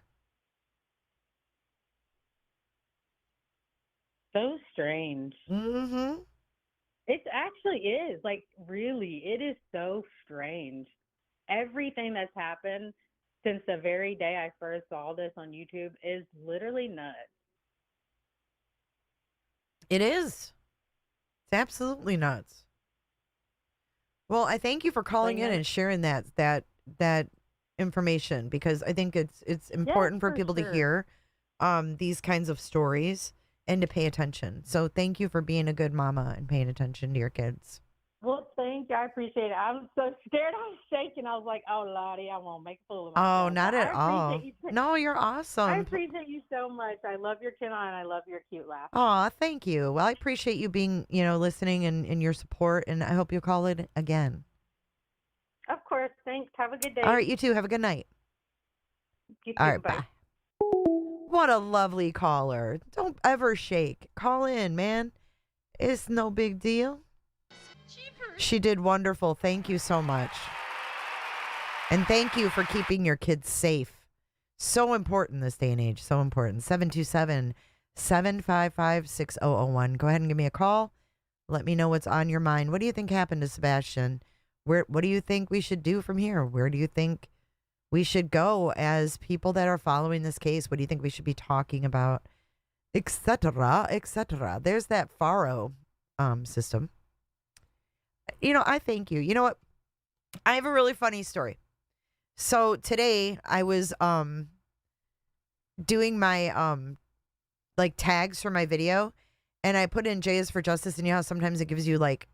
So strange. It actually is. Like, really, it is so strange. everything that's happened since the very day I first saw this on YouTube is literally nuts. It is. It's absolutely nuts. Well, I thank you for calling in and sharing that information, because I think it's important for people to hear these kinds of stories and to pay attention. So thank you for being a good mama and paying attention to your kids. Well, thank you. I appreciate it. I was so scared. I was shaking. I was like, oh, Lottie, I won't make a fool of myself. Oh, not at all. You. No, you're awesome. I appreciate you so much. I love your channel, and I love your cute laugh. Aw, thank you. Well, I appreciate you being, listening and your support, and I hope you'll call it again. Of course. Thanks. Have a good day. All right, you too. Have a good night. You too. All right, bye. bye. What a lovely caller. Don't ever shake. Call in, man. It's no big deal. She did wonderful. Thank you so much. And thank you for keeping your kids safe. So important this day and age. So important. 727-755-6001. Go ahead and give me a call. Let me know what's on your mind. What do you think happened to Sebastian? What do you think we should do from here? Where do you think we should go as people that are following this case? What do you think we should be talking about? Etc. Etc. There's that FARO system. I thank you. You know what? I have a really funny story. So today I was doing my like tags for my video, and I put in J is for Justice, and you know how sometimes it gives you like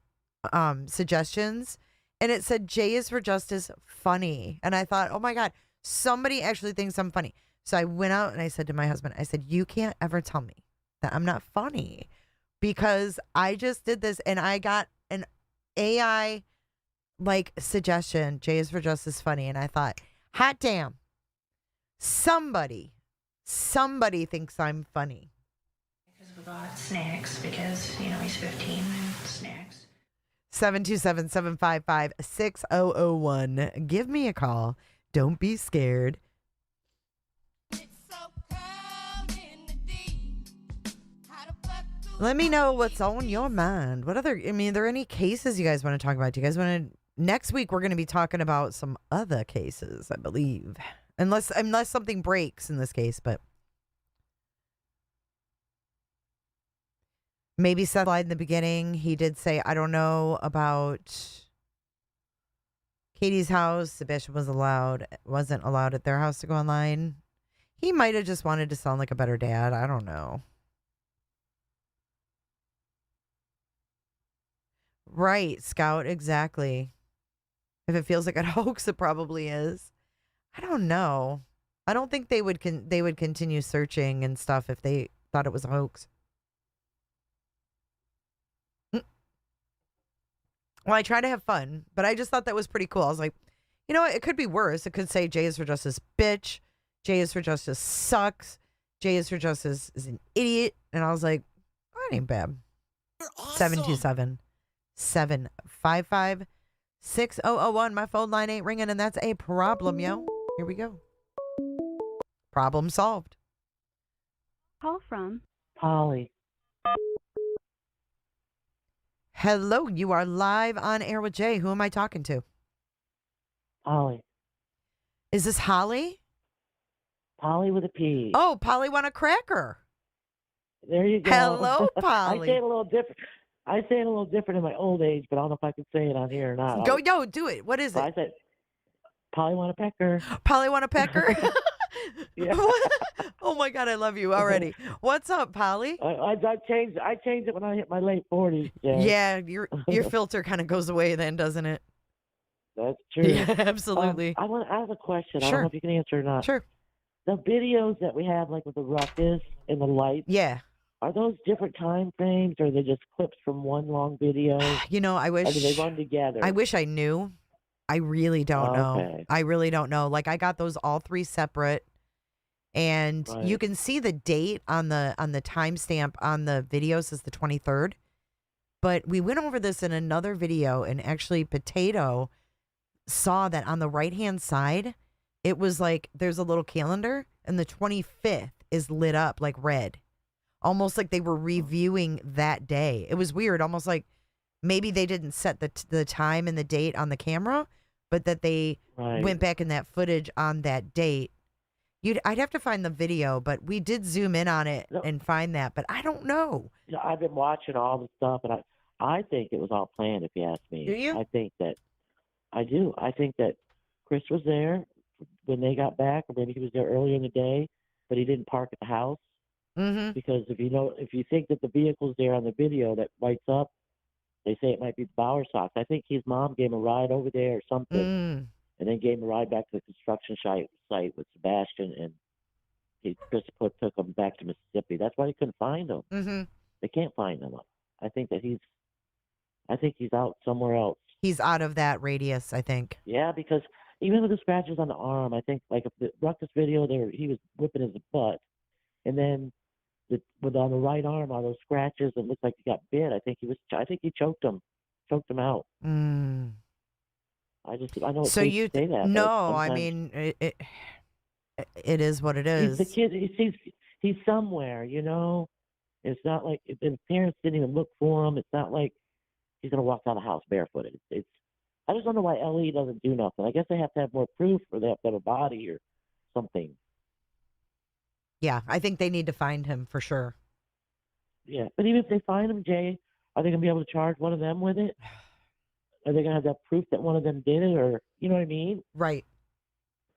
suggestions, and it said J is for Justice funny, and I thought, oh my God, somebody actually thinks I'm funny. So I went out and I said to my husband, I said, you can't ever tell me that I'm not funny, because I just did this and I got an AI like suggestion, J is for Justice funny, and I thought, hot damn, somebody thinks I'm funny. Because we got snacks because, he's 15 and snacks. 727-755-6001. Give me a call. Don't be scared. Let me know what's on your mind. Are there any cases you guys want to talk about? Do you guys want to? Next week, we're going to be talking about some other cases, I believe. Unless something breaks in this case, but maybe Seth lied in the beginning. He did say, I don't know about Katie's house. Sebastian wasn't allowed at their house to go online. He might have just wanted to sound like a better dad. I don't know. Right, Scout, exactly. If it feels like a hoax, it probably is. I don't know. I don't think they would continue searching and stuff if they thought it was a hoax. Well, I try to have fun, but I just thought that was pretty cool. I was like, you know what? It could be worse. It could say J is for Justice bitch. J is for Justice sucks. J is for Justice is an idiot. And I was like, that ain't bad. 727-755-6001. My phone line ain't ringing, and that's a problem, yo. Here we go. Problem solved. Call from Polly. Hello, you are live on air with Jay. Who am I talking to? Polly. Is this Holly? Polly with a P. Oh, Polly want a cracker. There you go. Hello, Polly. I say it a little different. I say it a little different in my old age, but I don't know if I can say it on here or not. Do it. What is it? I said, Polly want a pecker. Polly want a pecker? Yeah. Oh my God, I love you already. What's up, Polly? I changed it when I hit my late 40s. Yeah, your filter kind of goes away then, doesn't it? That's true. Yeah, absolutely. I have a question. Sure. I don't know if you can answer or not. Sure. The videos that we have, like with the ruckus and the lights. Yeah. Are those different time frames, or are they just clips from one long video? I wish. Or do they run together? I wish I knew. I really don't know. Okay. I really don't know. Like, I got those all three separate, and Right. you can see the date on the timestamp on the video says the 23rd. But we went over this in another video, and actually Potato saw that on the right-hand side, it was like there's a little calendar, and the 25th is lit up like red. Almost like they were reviewing that day. It was weird, almost like maybe they didn't set the time and the date on the camera, but that they Right. went back in that footage on that date. I'd have to find the video, but we did zoom in on it and find that. But I don't know. I've been watching all the stuff, and I think it was all planned. If you ask me, Do you? I think that I do. I think that Chris was there when they got back, or maybe he was there earlier in the day, but he didn't park at the house. Mm-hmm. Because if you think that the vehicle's there on the video that lights up, they say it might be the Bower Sox. I think his mom gave him a ride over there or something, and then gave him a ride back to the construction site with Sebastian, and Chris took him back to Mississippi. That's why they couldn't find him. Mm-hmm. They can't find him. I think he's out somewhere else. He's out of that radius, I think. Yeah, because even with the scratches on the arm, I think like if the Ruckus video, he was whipping his butt, and then on the right arm, all those scratches, it looked like he got bit. I think he choked him out. Mm. I know. So you say that. no, I mean it is what it is. He's the kid. He's somewhere, It's not like the parents didn't even look for him. It's not like he's gonna walk out of the house barefooted. I just don't know why LE doesn't do nothing. I guess they have to have more proof, or they have to have a body or something. Yeah, I think they need to find him for sure. Yeah, but even if they find him, Jay, are they gonna be able to charge one of them with it? Are they gonna have that proof that one of them did it, or you know what I mean? Right.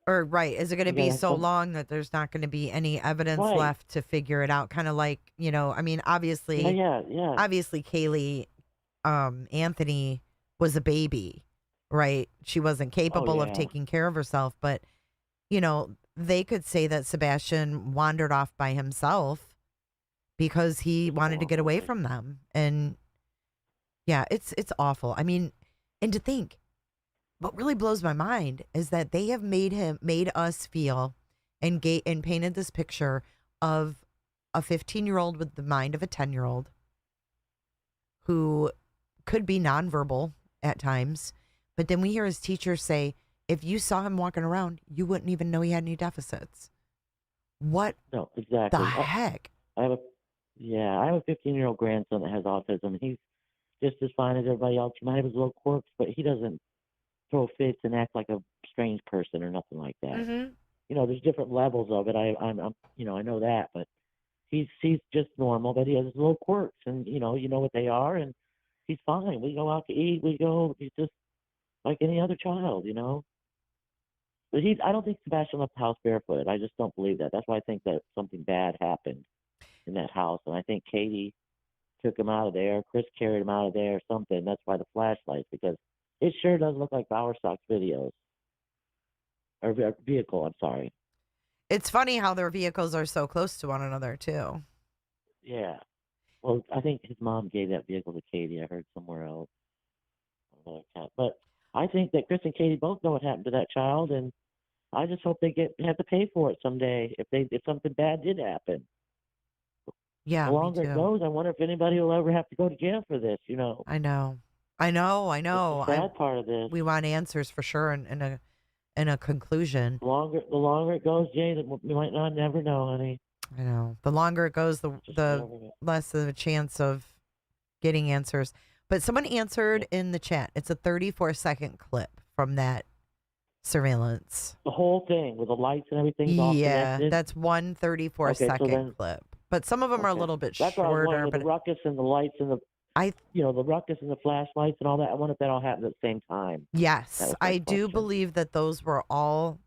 Or right, is it going to be so long that there's not going to be any evidence left to figure it out? Kind of like, I mean, obviously, obviously, Kaylee, Anthony was a baby, right? She wasn't capable of taking care of herself, but they could say that Sebastian wandered off by himself because he wanted to get away from them, and yeah, it's awful. I mean, and to think. What really blows my mind is that they have made us feel and painted this picture of a 15-year-old with the mind of a 10-year-old who could be nonverbal at times. But then we hear his teacher say, if you saw him walking around, you wouldn't even know he had any deficits. What the heck? I have a 15-year-old grandson that has autism. He's just as fine as everybody else. He might have his little quirks, but he doesn't throw fits and act like a strange person or nothing like that. Mm-hmm. There's different levels of it. I know that, but he's just normal, but he has his little quirks, and you know what they are, and he's fine. We go out to eat, he's just like any other child, But I don't think Sebastian left the house barefooted. I just don't believe that. That's why I think that something bad happened in that house, and I think Katie took him out of there. Chris carried him out of there or something. That's why the flashlights, because it sure does look like Bower Sox videos. Or vehicle, I'm sorry. It's funny how their vehicles are so close to one another, too. Yeah. Well, I think his mom gave that vehicle to Katie. I heard somewhere else. But I think that Chris and Katie both know what happened to that child, and I just hope they have to pay for it someday if something bad did happen. Yeah, the longer it goes, I wonder if anybody will ever have to go to jail for this, I know. That's the sad part of this. We want answers for sure and a conclusion. The longer it goes, Jay, we might not never know, honey. I know. The longer it goes, the less of a chance of getting answers. But someone answered in the chat. It's a 34-second clip from that surveillance. The whole thing with the lights and everything. Yeah, that's one 34-second clip. But some of them are a little bit that's shorter. What I wanted, the ruckus and the lights and the ruckus and the flashlights and all that. I wonder if that all happened at the same time. Yes, I do believe that those were all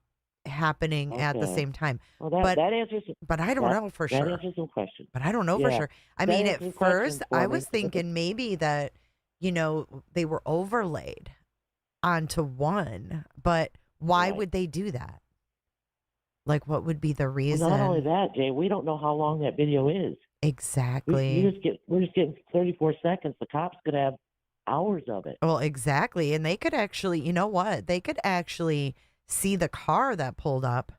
happening at the same time. Well, that answers. But I don't know for sure. That answers some questions. But I don't know for sure. I mean, at first, I was thinking maybe that they were overlaid onto one. But why would they do that? Like, what would be the reason? Well, not only that, Jay, we don't know how long that video is. Exactly. We're just getting 34 seconds. The cops could have hours of it. Well, exactly. And they could actually, you know what? They could actually see the car that pulled up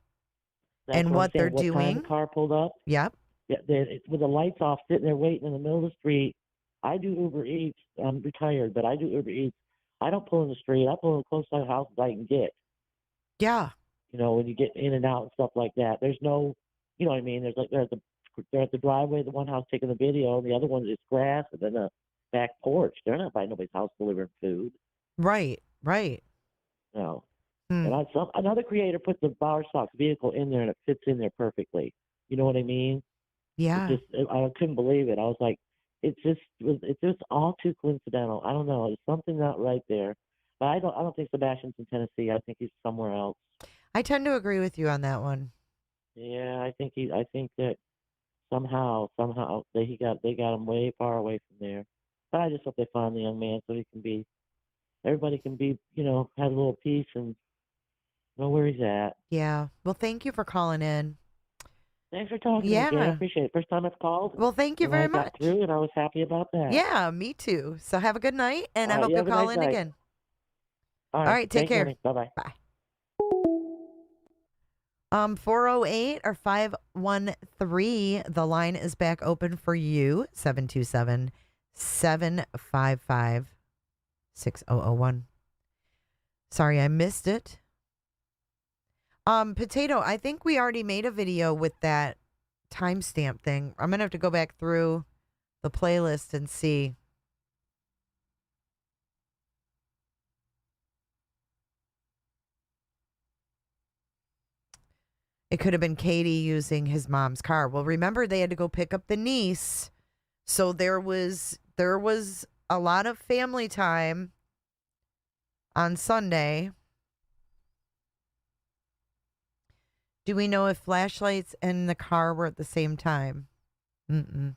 and what they're doing. Time the car pulled up. Yep. Yeah, with the lights off, sitting there waiting in the middle of the street. I do Uber Eats. I'm retired, but I do Uber Eats. I don't pull in the street. I pull in close to the house as I can get. Yeah. When you get in and out and stuff like that, there's no, you know what I mean? They're at the driveway, the one house taking the video, and the other one is grass, and then a back porch. They're not by nobody's house delivering food. Right. No. Hmm. And another creator put the Bowersox vehicle in there, and it fits in there perfectly. You know what I mean? Yeah. I couldn't believe it. I was like, it's just all too coincidental. I don't know. There's something not right there. But I don't think Sebastian's in Tennessee. I think he's somewhere else. I tend to agree with you on that one. Yeah, I think that somehow they got him way far away from there. But I just hope they find the young man so everybody can be, have a little peace and know where he's at. Yeah. Well, thank you for calling in. Thanks for talking to me, Jay. I Yeah. appreciate it. First time I've called. Well, thank you and very I got much. through, and I was happy about that. Yeah, me too. So have a good night, and I All right, hope you you'll have a call nice in night. again. All right, take thank you, care. honey. Bye-bye. Bye. 408 or 513. The line is back open for you. 727-755-6001. Sorry, I missed it. Potato, I think we already made a video with that timestamp thing. I'm going to have to go back through the playlist and see. It could have been Katie using his mom's car. Well, remember they had to go pick up the niece. So there was a lot of family time on Sunday. Do we know if flashlights and the car were at the same time? Mm-mm.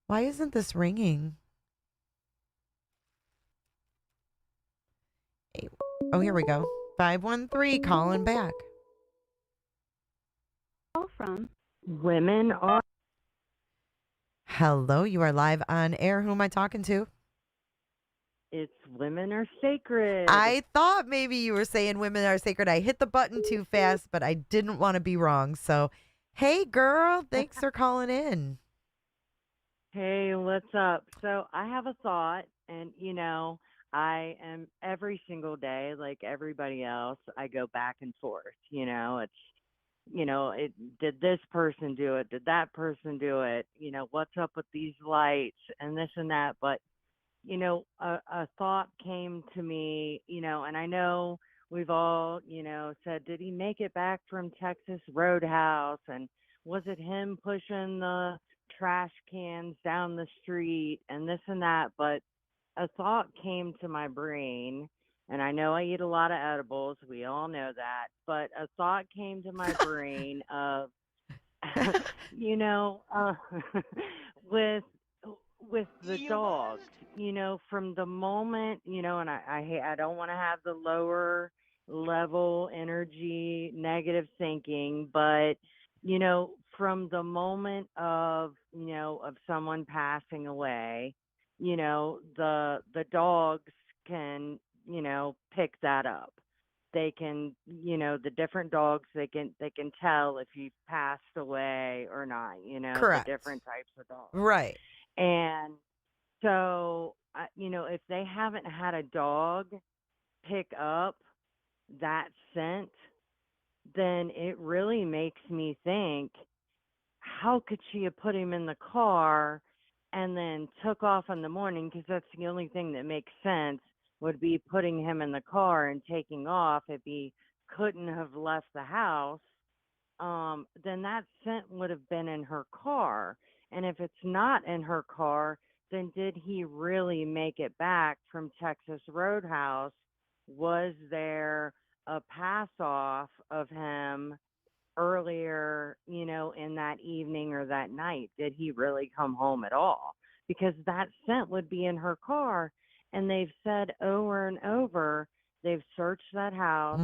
Why isn't this ringing? Oh, here we go. 513 calling back. Call from Women are. Hello, you are live on air. Who am I talking to? It's Women Are Sacred. I thought maybe you were saying women are sacred. I hit the button too fast, but I didn't want to be wrong. So, hey, girl, thanks for calling in. Hey, what's up? So I have a thought, and I am every single day, like everybody else, I go back and forth. Did this person do it? Did that person do it? What's up with these lights and this and that? But a thought came to me, and I know we've all, said, did he make it back from Texas Roadhouse? And was it him pushing the trash cans down the street and this and that? But a thought came to my brain, and I know I eat a lot of edibles. We all know that. But a thought came to my brain of, with the dogs, from the moment, and I don't want to have the lower level energy, negative thinking, but, from the moment of someone passing away, the dogs can, pick that up. They can, the different dogs, they can tell if you've passed away or not, Correct. the different types of dogs. Right. And so, if they haven't had a dog pick up that scent, then it really makes me think, how could she have put him in the car and then took off in the morning? Because that's the only thing that makes sense, would be putting him in the car and taking off. If he couldn't have left the house, then that scent would have been in her car. And if it's not in her car, then did he really make it back from Texas Roadhouse? Was there a pass off of him earlier, in that evening or that night? Did he really come home at all? Because that scent would be in her car. And they've said over and over, they've searched that house,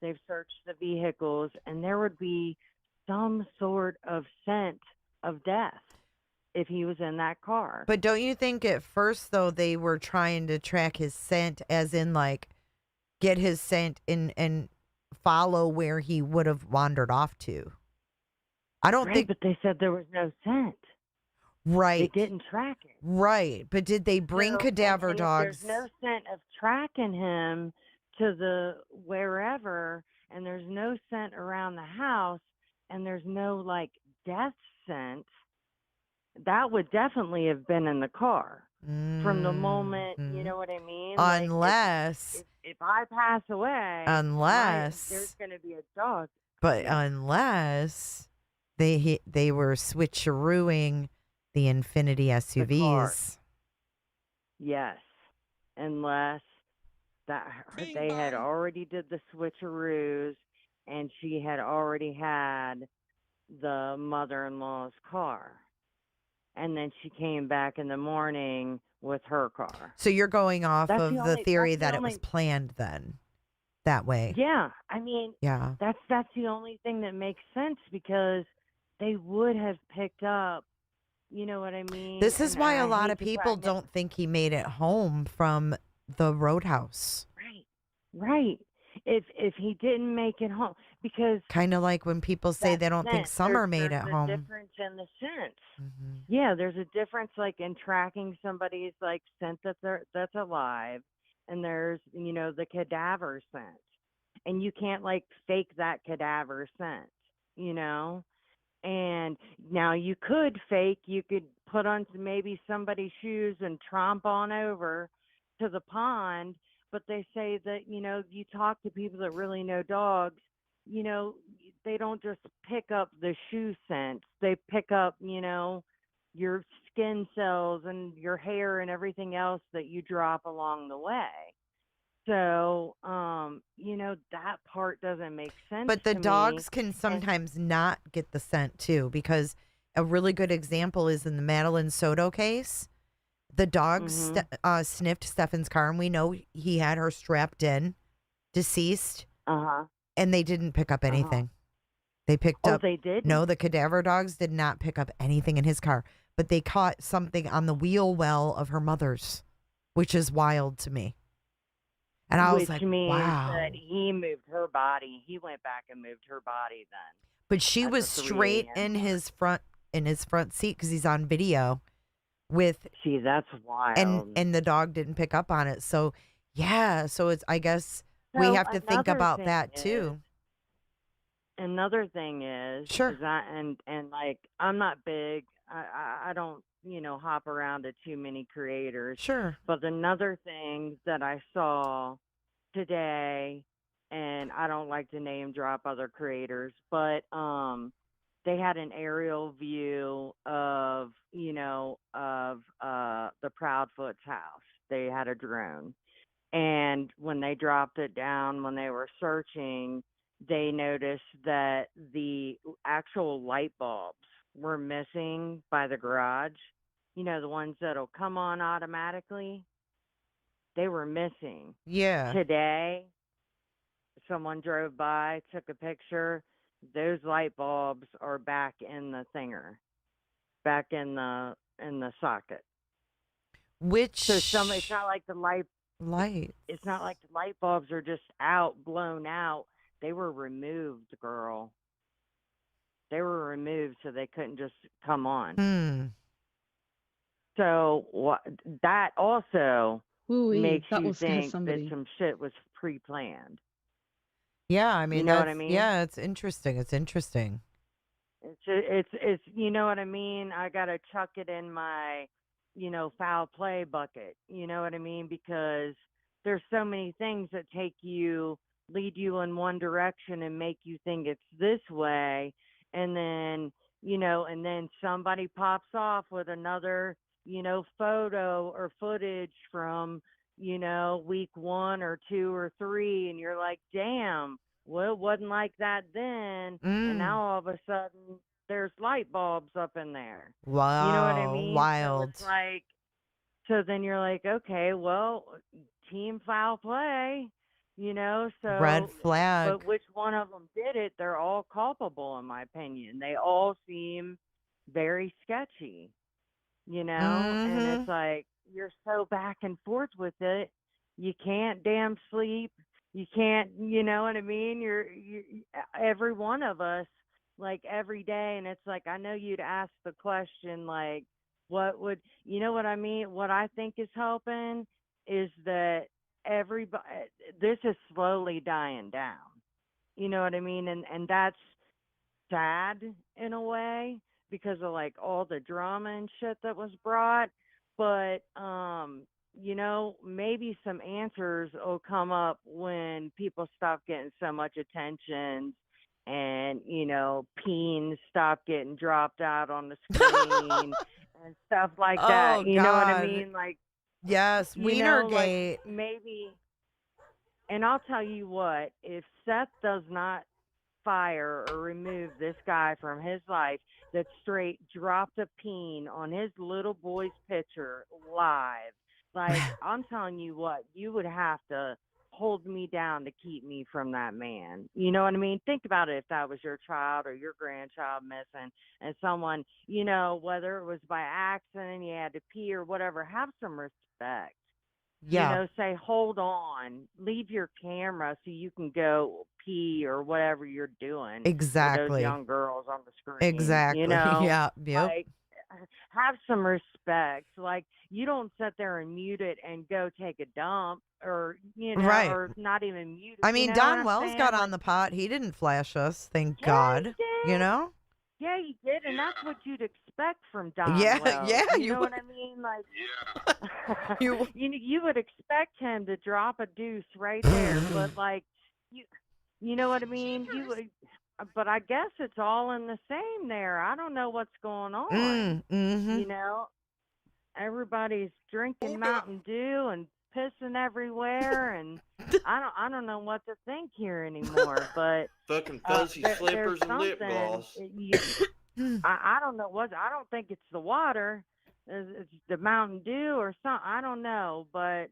they've searched the vehicles, and there would be some sort of scent of death if he was in that car. But don't you think at first, though, they were trying to track his scent, as in, like, get his scent and follow where he would have wandered off to? I don't think. But they said there was no scent. Right. They didn't track it. Right. But did they bring cadaver and dogs? If there's no scent of tracking him to the wherever, and there's no scent around the house, and there's no, like, death scent, that would definitely have been in the car. from the moment, you Mhm. know what I mean? Like Unless, if I pass away, there's unless, going to be a dog. but Yeah. unless they were switcherooing the Infinity The car. SUVs. Yes. Unless they had already did the switcheroos and she had already had the mother-in-law's car. And then she came back in the morning with her car. So you're going off That's of the theory that it was planned then, that way. Yeah, I mean, Yeah. that's the only thing that makes sense because they would have picked up, you know what I mean? This is And why a I lot hate of to people brag it. don't think he made it home from the roadhouse. Right. If he didn't make it home, because Kind of like when people say that they don't think scent, Summer made there's it a home. difference in the scent. Mhm. Yeah, there's a difference like in tracking somebody's like scent that's alive, and there's the cadaver scent, and you can't like fake that cadaver scent, you know. And now you could put on maybe somebody's shoes and tromp on over to the pond, but they say that, you talk to people that really know dogs, they don't just pick up the shoe scent. They pick up, your skin cells and your hair and everything else that you drop along the way. So, that part doesn't make sense But the to me. dogs can And sometimes not get the scent too, because a really good example is in the Madeline Soto case. The dogs sniffed Stefan's car, and we know he had her strapped in, deceased, and they didn't pick up anything. They picked up. They didn't? No, the cadaver dogs did not pick up anything in his car, but they caught something on the wheel well of her mother's, which is wild to me. And I was Which like, means wow. that he moved her body. He went back and moved her body then. But she at was the 3 straight a.m. in his front seat because he's on video with. See, that's wild. And the dog didn't pick up on it. So yeah, so it's, I guess we So have to think another about thing that is- too. Another thing is, Sure. is that, and like I'm not big. I don't hop around to too many creators. Sure. But another thing that I saw today, and I don't like to name drop other creators, but they had an aerial view of the Proudfoot's house. They had a drone, and when they dropped it down, when they were searching, they noticed that the actual light bulbs were missing by the garage. The ones that'll come on automatically. They were missing. Yeah. Today, someone drove by, took a picture. Those light bulbs are back in the thinger, back in the socket. Which So it's not like the light. It's not like the light bulbs are just blown out. They were removed, girl. They were removed so they couldn't just come on. So that also makes you think that some shit was pre-planned. Yeah, I mean, You know what I mean? Yeah, it's interesting. It's interesting. It's you know what I mean? I gotta chuck it in my, foul play bucket. You know what I mean? Because there's so many things that lead you in one direction and make you think it's this way, and then somebody pops off with another, photo or footage from, week 1 or 2 or 3, and you're like, damn, well, it wasn't like that then, and now all of a sudden there's light bulbs up in there. Wow. You know what I mean? Wild. So it's like, so then you're like, okay, well, team foul play, so Red flag. But which one of them did it? They're all culpable, in my opinion. They all seem very sketchy, and it's like you're so back and forth with it. You can't damn sleep. You can't, you know what I mean? You're every one of us, like every day, and it's like I know you'd ask the question like, what would, you know what I mean? What I think is helping is that everybody, this is slowly dying down. You know what I mean? And that's sad in a way because of like all the drama and shit that was brought. But maybe some answers will come up when people stop getting so much attention and, peens stop getting dropped out on the screen and stuff like that. Oh You know what I God. mean? Like, Yes, like Wienergate. maybe, and I'll tell you what, if Seth does not fire or remove this guy from his life that straight dropped a peen on his little boy's picture live, like, I'm telling you what, you would have to hold me down to keep me from that man. You know what I mean? Think about it, if that was your child or your grandchild missing and someone, whether it was by accident, you had to pee or whatever, have some respect. Yeah. Say, hold on, leave your camera so you can go pee or whatever you're doing with those Exactly. young girls on the screen. Exactly. Yeah. Yep. Like, have some respect. Like, you don't sit there and mute it and go take a dump or, Right. or not even mute it. I You mean, know Don what I'm Wells saying? got on Like, the pot. He didn't flash us, thank yeah, God. he You did. know? Yeah, you did, and that's what you'd expect from Don Yeah, Wells. yeah, You you know would. what I mean? Like, You you would expect him to drop a deuce right there, but like, you know what I mean? But I guess it's all in the same there. I don't know what's going on. mm-hmm. Everybody's drinking Mountain Dew and pissing everywhere, and I don't know what to think here anymore. But Fucking fuzzy there's slippers and lip something. gloss. I don't know what. I don't think it's the water. It's the Mountain Dew or something. I don't know, but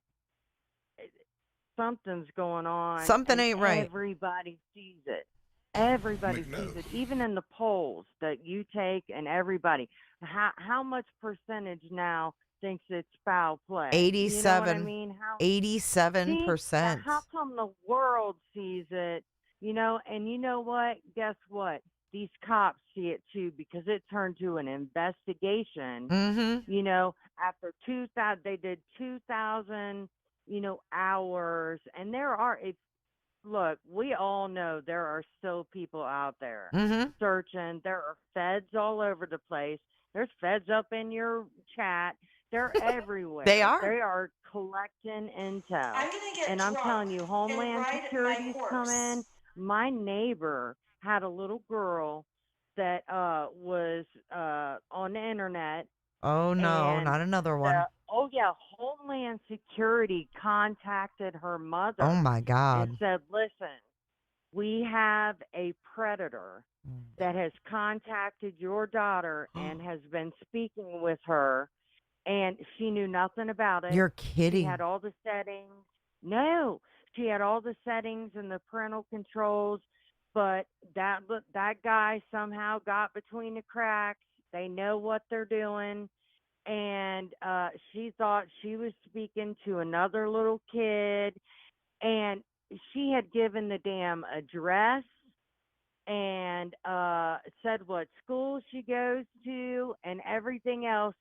something's going on. Something and ain't right. Everybody sees it. Everybody sees it, even in the polls that you take, and everybody. How much percentage now thinks it's foul play? 87. You know what I mean? 87%. How come the world sees it? And you know what? Guess what? These cops see it too, because it turned to an investigation. Mm-hmm. After 2,000, they did 2,000, hours, and look, we all know there are still people out there searching. There are feds all over the place. There's feds up in your chat. They're everywhere. They are. They are collecting intel. I'm gonna get And I'm drunk telling you, Homeland and ride Security's my horse. coming. My neighbor had a little girl that was on the internet. Oh, no, and not another one. Homeland Security contacted her mother. Oh, my God. And said, listen, we have a predator that has contacted your daughter and has been speaking with her, and she knew nothing about it. You're kidding. She had all the settings. No, she had all the settings and the parental controls, but that guy somehow got between the cracks. They know what they're doing. And she thought she was speaking to another little kid, and she had given the damn address and said what school she goes to and everything else.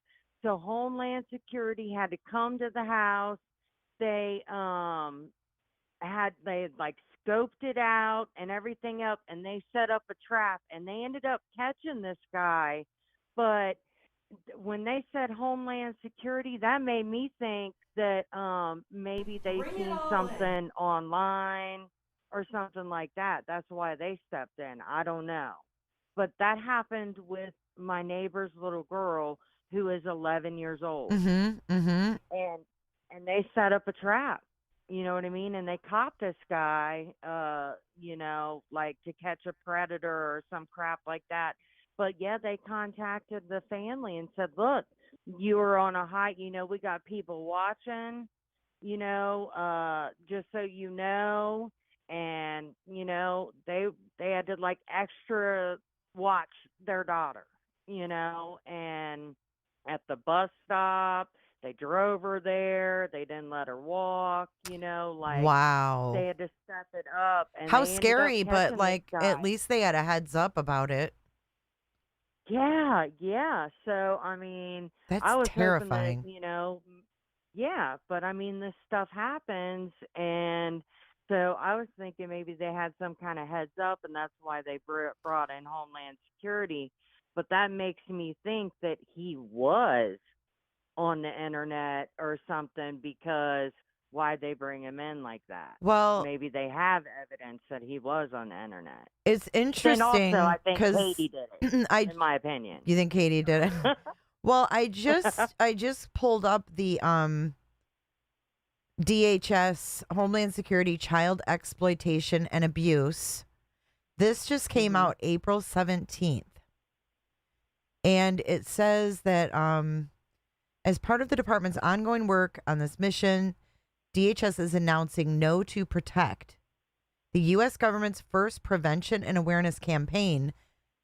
So Homeland Security had to come to the house. They had like scoped it out and everything up, and they set up a trap, and they ended up catching this guy. But when they said Homeland Security, that made me think that maybe they seen something online or something like that. That's why they stepped in. I don't know. But that happened with my neighbor's little girl, who is 11 years old. Mm-hmm. And they set up a trap. You know what I mean? And they caught this guy, like to catch a predator or some crap like that. But yeah, they contacted the family and said, look, you were on a hike, we got people watching, just so you know. And, they had to like extra watch their daughter, and at the bus stop, they drove her there. They didn't let her walk, Wow. They had to step it up. And How they ended up scary, but catching this like guy. at least they had a heads up about it. Yeah. So, I mean, That's I was terrifying. hoping that, yeah, but I mean, this stuff happens. And so I was thinking maybe they had some kind of heads up, and that's why they brought in Homeland Security. But that makes me think that he was on the internet or something, because why'd they bring him in like that? Well, Maybe they have evidence that he was on the internet. it's Then also, interesting I think because Katie did it, in my opinion. you think Katie did it? Well, I just pulled up the DHS Homeland Security Child Exploitation and Abuse. This just came out April 17th. And it says that as part of the department's ongoing work on this mission, DHS is announcing No to Protect, the U.S. government's first prevention and awareness campaign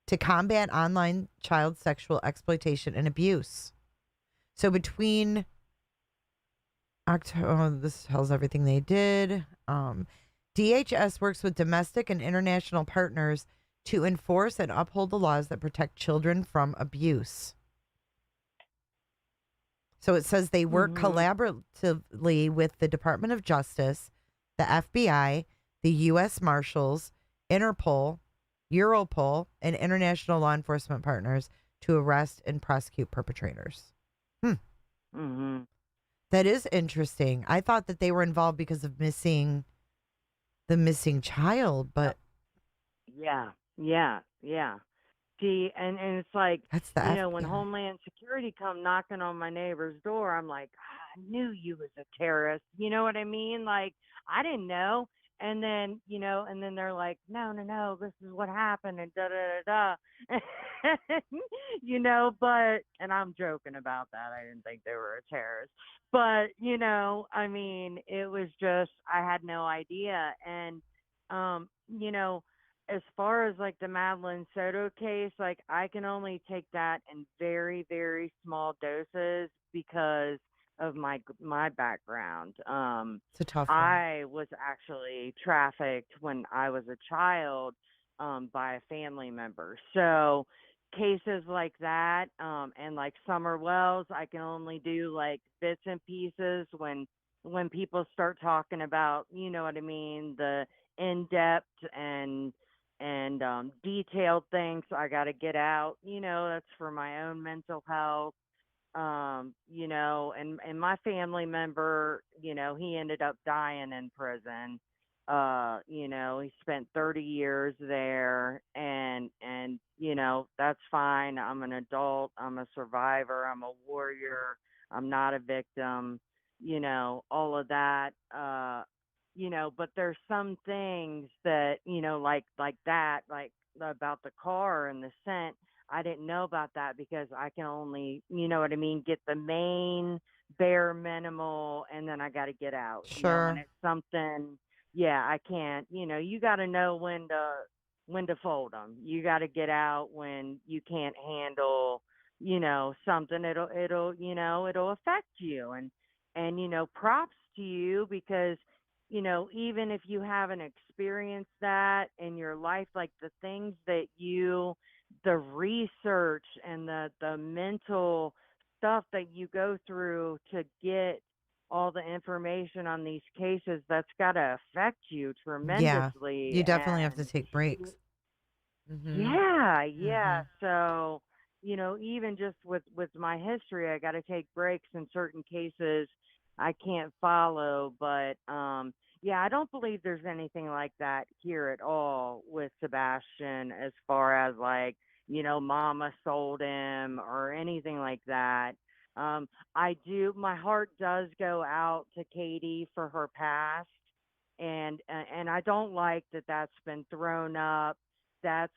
to combat online child sexual exploitation and abuse. So between October, this tells everything they did. DHS works with domestic and international partners to enforce and uphold the laws that protect children from abuse. So it says they work collaboratively with the Department of Justice, the FBI, the U.S. Marshals, Interpol, Europol, and international law enforcement partners to arrest and prosecute perpetrators. That is interesting. I thought that they were involved because of the missing child, but Yeah. See, and it's like, that's the when FBI. Homeland Security come knocking on my neighbor's door, I'm like, I knew you was a terrorist. You know what I mean? Like, I didn't know. And then, and then they're like, no, this is what happened, and da but, and I'm joking about that. I didn't think they were a terrorist. But, I mean, it was just, I had no idea. And, as far as like the Madeline Soto case, like I can only take that in very, very small doses because of my background. It's a tough one. I was actually trafficked when I was a child by a family member. So cases like that, and like Summer Wells, I can only do like bits and pieces when people start talking about, you know what I mean, the in-depth and detailed things. I got to get out, that's for my own mental health. And my family member, he ended up dying in prison. He spent 30 years there, and that's fine. I'm an adult, I'm a survivor, I'm a warrior, I'm not a victim, all of that. But there's some things that, like that, like about the car and the scent. I didn't know about that because I can only, get the main bare minimal, and then I got to get out. Sure. When it's something, I can't, you got to know when to fold them. You got to get out when you can't handle, something. It'll affect you. And props to you because, even if you haven't experienced that in your life, like the things that the research and the mental stuff that you go through to get all the information on these cases, that's got to affect you tremendously. You definitely have to take breaks. So, even just with my history, I got to take breaks in certain cases I can't follow. But I don't believe there's anything like that here at all with Sebastian, as far as like, mama sold him or anything like that. My heart does go out to Katie for her past, and I don't like that that's been thrown up. That's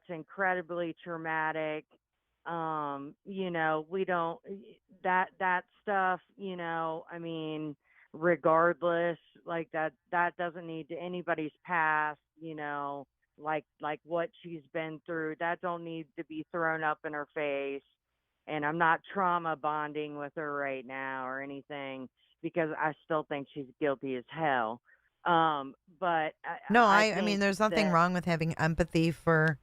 incredibly traumatic. We don't, that stuff, I mean, regardless, like that doesn't need to anybody's past, like what she's been through, that don't need to be thrown up in her face. And I'm not trauma bonding with her right now or anything, because I still think she's guilty as hell. But no, I mean, think there's nothing that, wrong with having empathy for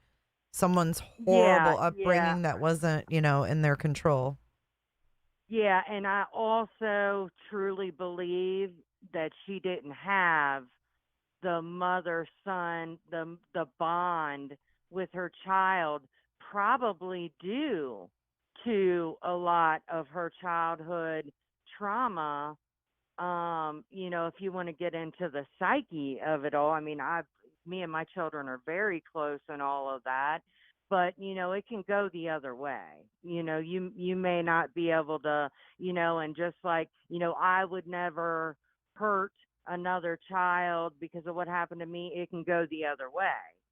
someone's horrible upbringing yeah. that wasn't, in their control. Yeah, and I also truly believe that she didn't have the mother-son, the bond with her child, probably due to a lot of her childhood trauma. If you want to get into the psyche of it all, I mean, me and my children are very close and all of that, but it can go the other way. You may not be able to, and just like, I would never hurt another child because of what happened to me. It can go the other way.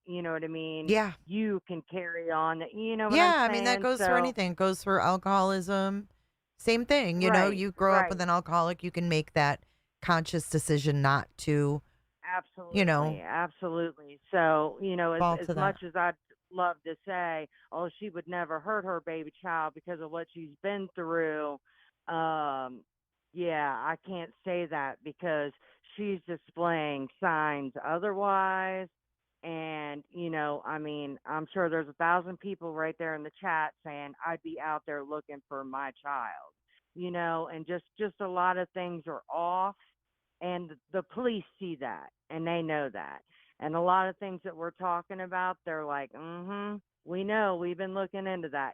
You know what I mean? Yeah. You can carry on. You know what Yeah, I'm I mean, saying? that goes for anything. It goes for alcoholism. Same thing. Right, You grow up with right. an alcoholic, you can make that conscious decision not to, Absolutely, absolutely. So, fall as to that. much as I'd love to say, oh, she would never hurt her baby child because of what she's been through, yeah, I can't say that because she's displaying signs otherwise. And, I mean, I'm sure there's 1,000 people right there in the chat saying I'd be out there looking for my child, and just a lot of things are off, and the police see that and they know that. And a lot of things that we're talking about, they're like, we know, we've been looking into that,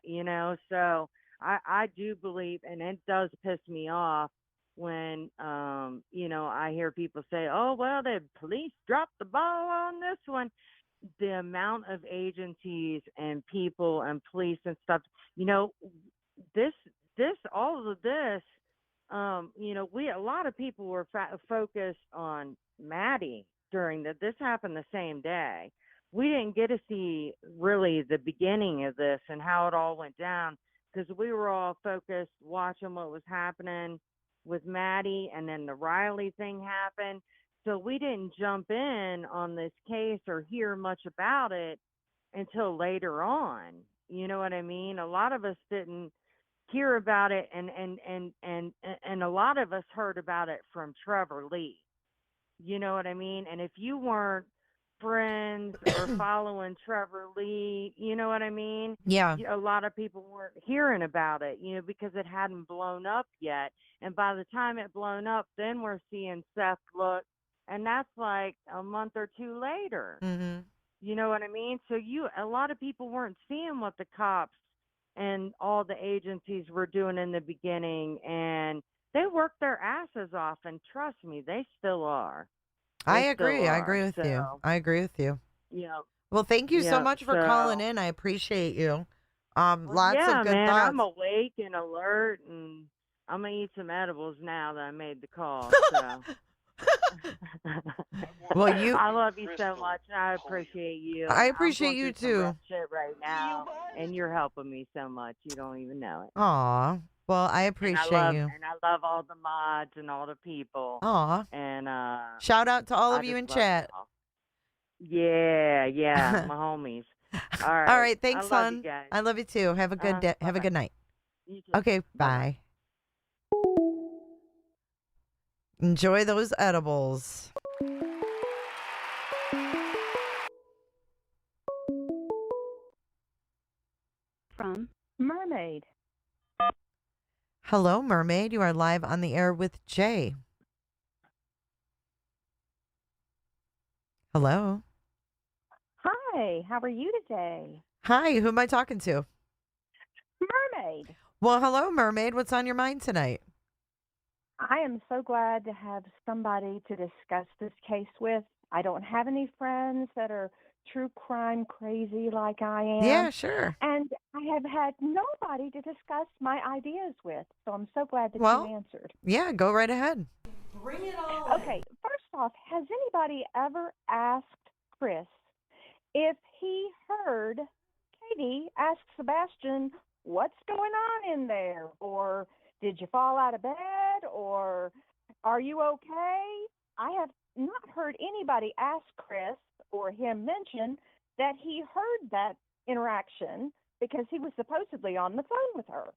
So I do believe, and it does piss me off when, I hear people say, oh, well, the police dropped the ball on this one. The amount of agencies and people and police and stuff, all of this, a lot of people were focused on Maddie during this happened the same day. We didn't get to see really the beginning of this and how it all went down because we were all focused watching what was happening with Maddie, and then the Riley thing happened. So we didn't jump in on this case or hear much about it until later on. You know what I mean? A lot of us didn't hear about it, and a lot of us heard about it from Trevor Lee. You know what I mean? And if you weren't friends or following Trevor Lee, you know what I mean? Yeah. A lot of people weren't hearing about it, because it hadn't blown up yet. And by the time it blown up, then we're seeing Seth look, and that's like a month or two later. Mm-hmm. You know what I mean? So a lot of people weren't seeing what the cops and all the agencies were doing in the beginning, and they worked their asses off, and trust me, they still are. I They still agree. I are. agree with you. So, I agree with you. yeah. Well, thank you so Yeah, much for calling in. I appreciate you. Lots yeah, of good man, thoughts. I'm awake and alert, and I'm gonna eat some edibles now that I made the call. So, Well, I love you so much, and I appreciate you. I I'm appreciate going you through some too. rough shit right now, and you're helping me so much. You don't even know it. Aw. Well, I And appreciate you. I love all the mods and all the people. Aw. And Shout out to all I of you just in love chat. y'all. Yeah, my homies. All right. All right. Thanks, I love hon. you guys. I love you too. Have a good day. Have a good night. You too. Okay. Bye. Enjoy those edibles. From Mermaid. Hello, Mermaid. You are live on the air with Jay. Hello. Hi, how are you today? Hi. Who am I talking to? Mermaid. Well, hello, Mermaid. What's on your mind tonight? I am so glad to have somebody to discuss this case with. I don't have any friends that are true crime crazy like I am. Yeah, sure. And I have had nobody to discuss my ideas with. So I'm so glad that Well, you answered. Yeah, go right ahead. Bring it on. Okay, first off, has anybody ever asked Chris if he heard Katie ask Sebastian, what's going on in there? Or did you fall out of bed? Or are you okay? I have not heard anybody ask Chris or him mention that he heard that interaction because he was supposedly on the phone with her.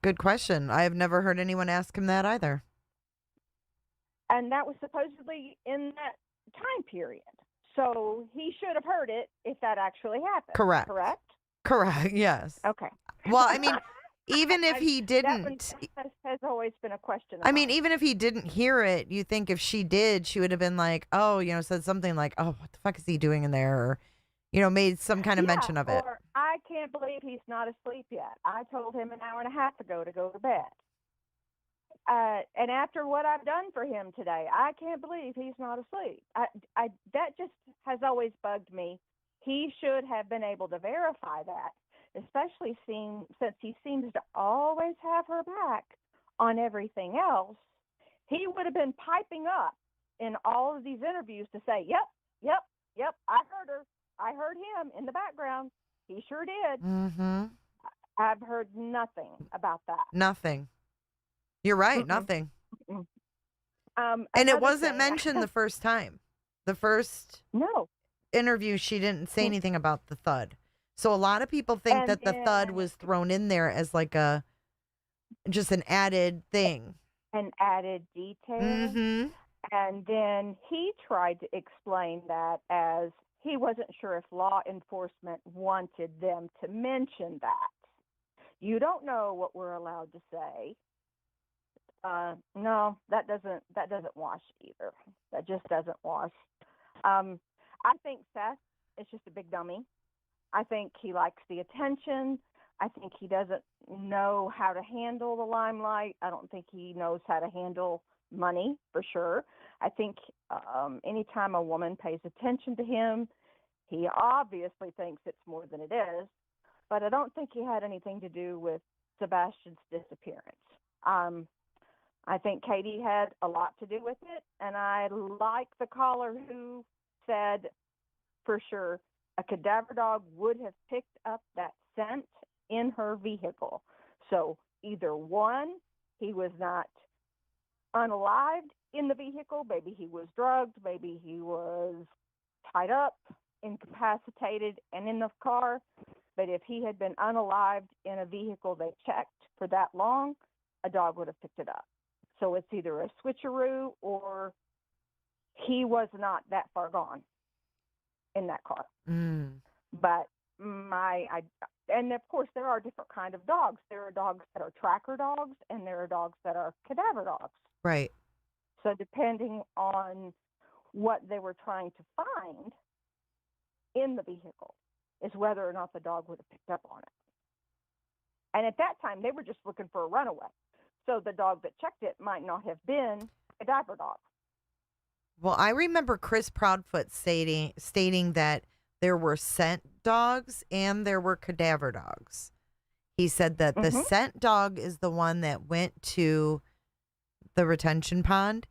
Good question. I have never heard anyone ask him that either. And that was supposedly in that time period. So he should have heard it if that actually happened. Correct. Correct, yes. Okay. Well, I mean, even if he didn't, that has always been a question. I mean, even if he didn't hear it, you think if she did, she would have been like, said something like, oh, what the fuck is he doing in there? Or, made some kind of mention of it. Or I I can't believe he's not asleep yet. I told him an hour and a half ago to go to bed. And after what I've done for him today, I can't believe he's not asleep. That just has always bugged me. He should have been able to verify that, especially since he seems to always have her back on everything else. He would have been piping up in all of these interviews to say, yep, I heard her. I heard him in the background. He sure did. Mm-hmm. I've heard nothing about that. Nothing. You're right. Nothing. And it wasn't mentioned the first time. The first interview, she didn't say anything about the thud. So a lot of people think that the thud was thrown in there as like just an added thing. An added detail. Mm-hmm. And then he tried to explain that as he wasn't sure if law enforcement wanted them to mention that. You don't know what we're allowed to say. No, that doesn't wash either. That just doesn't wash. I think Seth is just a big dummy. I think he likes the attention. I think he doesn't know how to handle the limelight. I don't think he knows how to handle money, for sure. I think anytime a woman pays attention to him, he obviously thinks it's more than it is. But I don't think he had anything to do with Sebastian's disappearance. I think Katie had a lot to do with it, and I like the caller who said, for sure, a cadaver dog would have picked up that scent in her vehicle. So either one, he was not unalived in the vehicle, maybe he was drugged, maybe he was tied up, incapacitated, and in the car. But if he had been unalived in a vehicle they checked for that long, a dog would have picked it up. So it's either a switcheroo or he was not that far gone in that car. But and of course there are different kind of dogs. There are dogs that are tracker dogs and there are dogs that are cadaver dogs. Right. So depending on what they were trying to find in the vehicle is whether or not the dog would have picked up on it. And at that time, they were just looking for a runaway. So the dog that checked it might not have been a diver dog. Well, I remember Chris Proudfoot stating that there were scent dogs and there were cadaver dogs. He said that the scent dog is the one that went to the retention pond.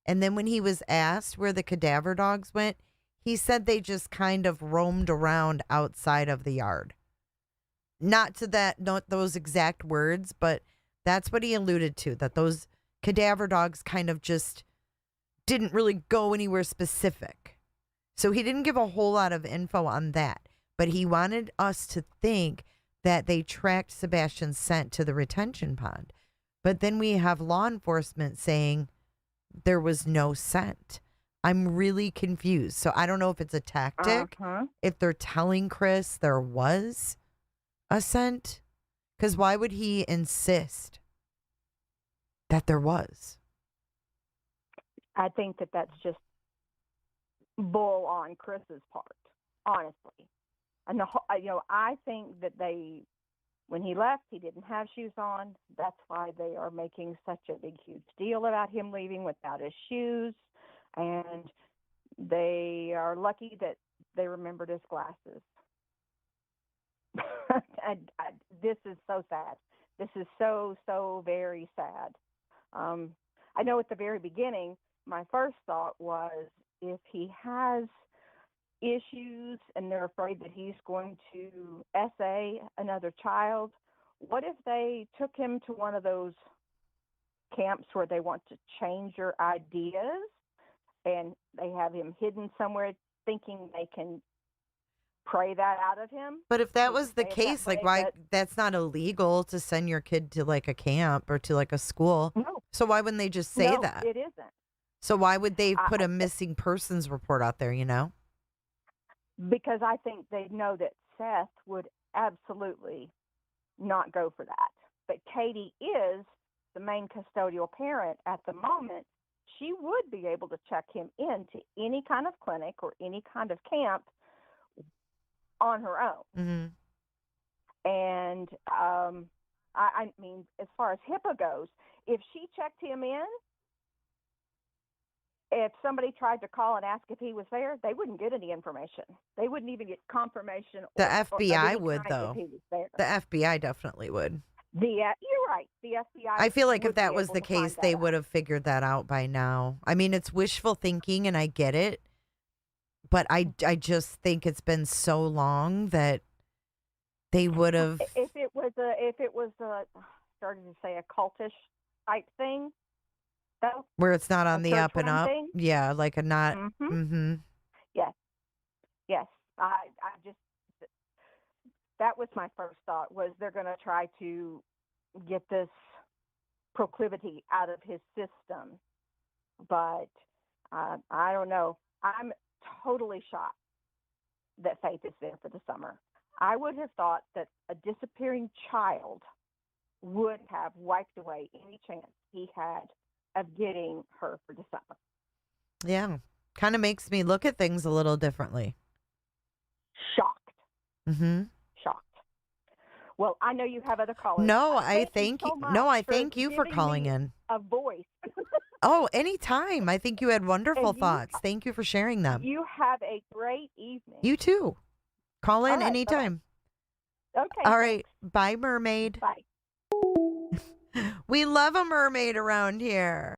And then when he was asked where the cadaver dogs went, he said they just kind of roamed around outside of the yard. Not those exact words, but that's what he alluded to, that those cadaver dogs kind of just didn't really go anywhere specific. So he didn't give a whole lot of info on that, but he wanted us to think that they tracked Sebastian's scent to the retention pond. But then we have law enforcement saying there was no scent. I'm really confused. So I don't know if it's a tactic, if they're telling Chris there was a scent, because why would he insist that there was? I think that's just bull on Chris's part, honestly. And I think that when he left, he didn't have shoes on. That's why they are making such a big, huge deal about him leaving without his shoes. And they are lucky that they remembered his glasses. This is so sad. This is so, so very sad. I know at the very beginning, my first thought was if he has issues and they're afraid that he's going to SA another child, what if they took him to one of those camps where they want to change your ideas and they have him hidden somewhere thinking they can pray that out of him? But if that was the case, like why that's not illegal to send your kid to like a camp or to like a school. No. So why wouldn't they just say that? It isn't. So why would they put a missing persons report out there, Because I think they know that Seth would absolutely not go for that. But Katie is the main custodial parent at the moment. She would be able to check him into any kind of clinic or any kind of camp on her own. And I mean, as far as HIPAA goes, if she checked him in, if somebody tried to call and ask if he was there, they wouldn't get any information. They wouldn't even get confirmation. The of FBI any would, kind though. If he was there. The FBI definitely would. You're right. The FBI. I feel like if would be that was able the to find case, that they out. would have figured that out by now. I mean, it's wishful thinking, and I get it, but I just think it's been so long that they would have. If it was a started to say a cultish type thing, though. Where it's not on the church up and home up. thing? Yeah, like a not. Mm-hmm. Mm-hmm. Yes. I just, that was my first thought, was they're going to try to get this proclivity out of his system. But I don't know. I'm totally shocked that Faith is there for the summer. I would have thought that a disappearing child would have wiped away any chance he had of getting her for the summer. Yeah. Kind of makes me look at things a little differently. Shocked. Mm-hmm. Shocked. Well, I know you have other callers. No, I thank you. so No, I much for thank you for giving calling me in. a voice. Oh, anytime. I think you had wonderful And you- thoughts. Thank you for sharing them. You have a great evening. You too. Call in All right, anytime. bye-bye. Okay. All right. Bye, mermaid. Bye. We love a mermaid around here.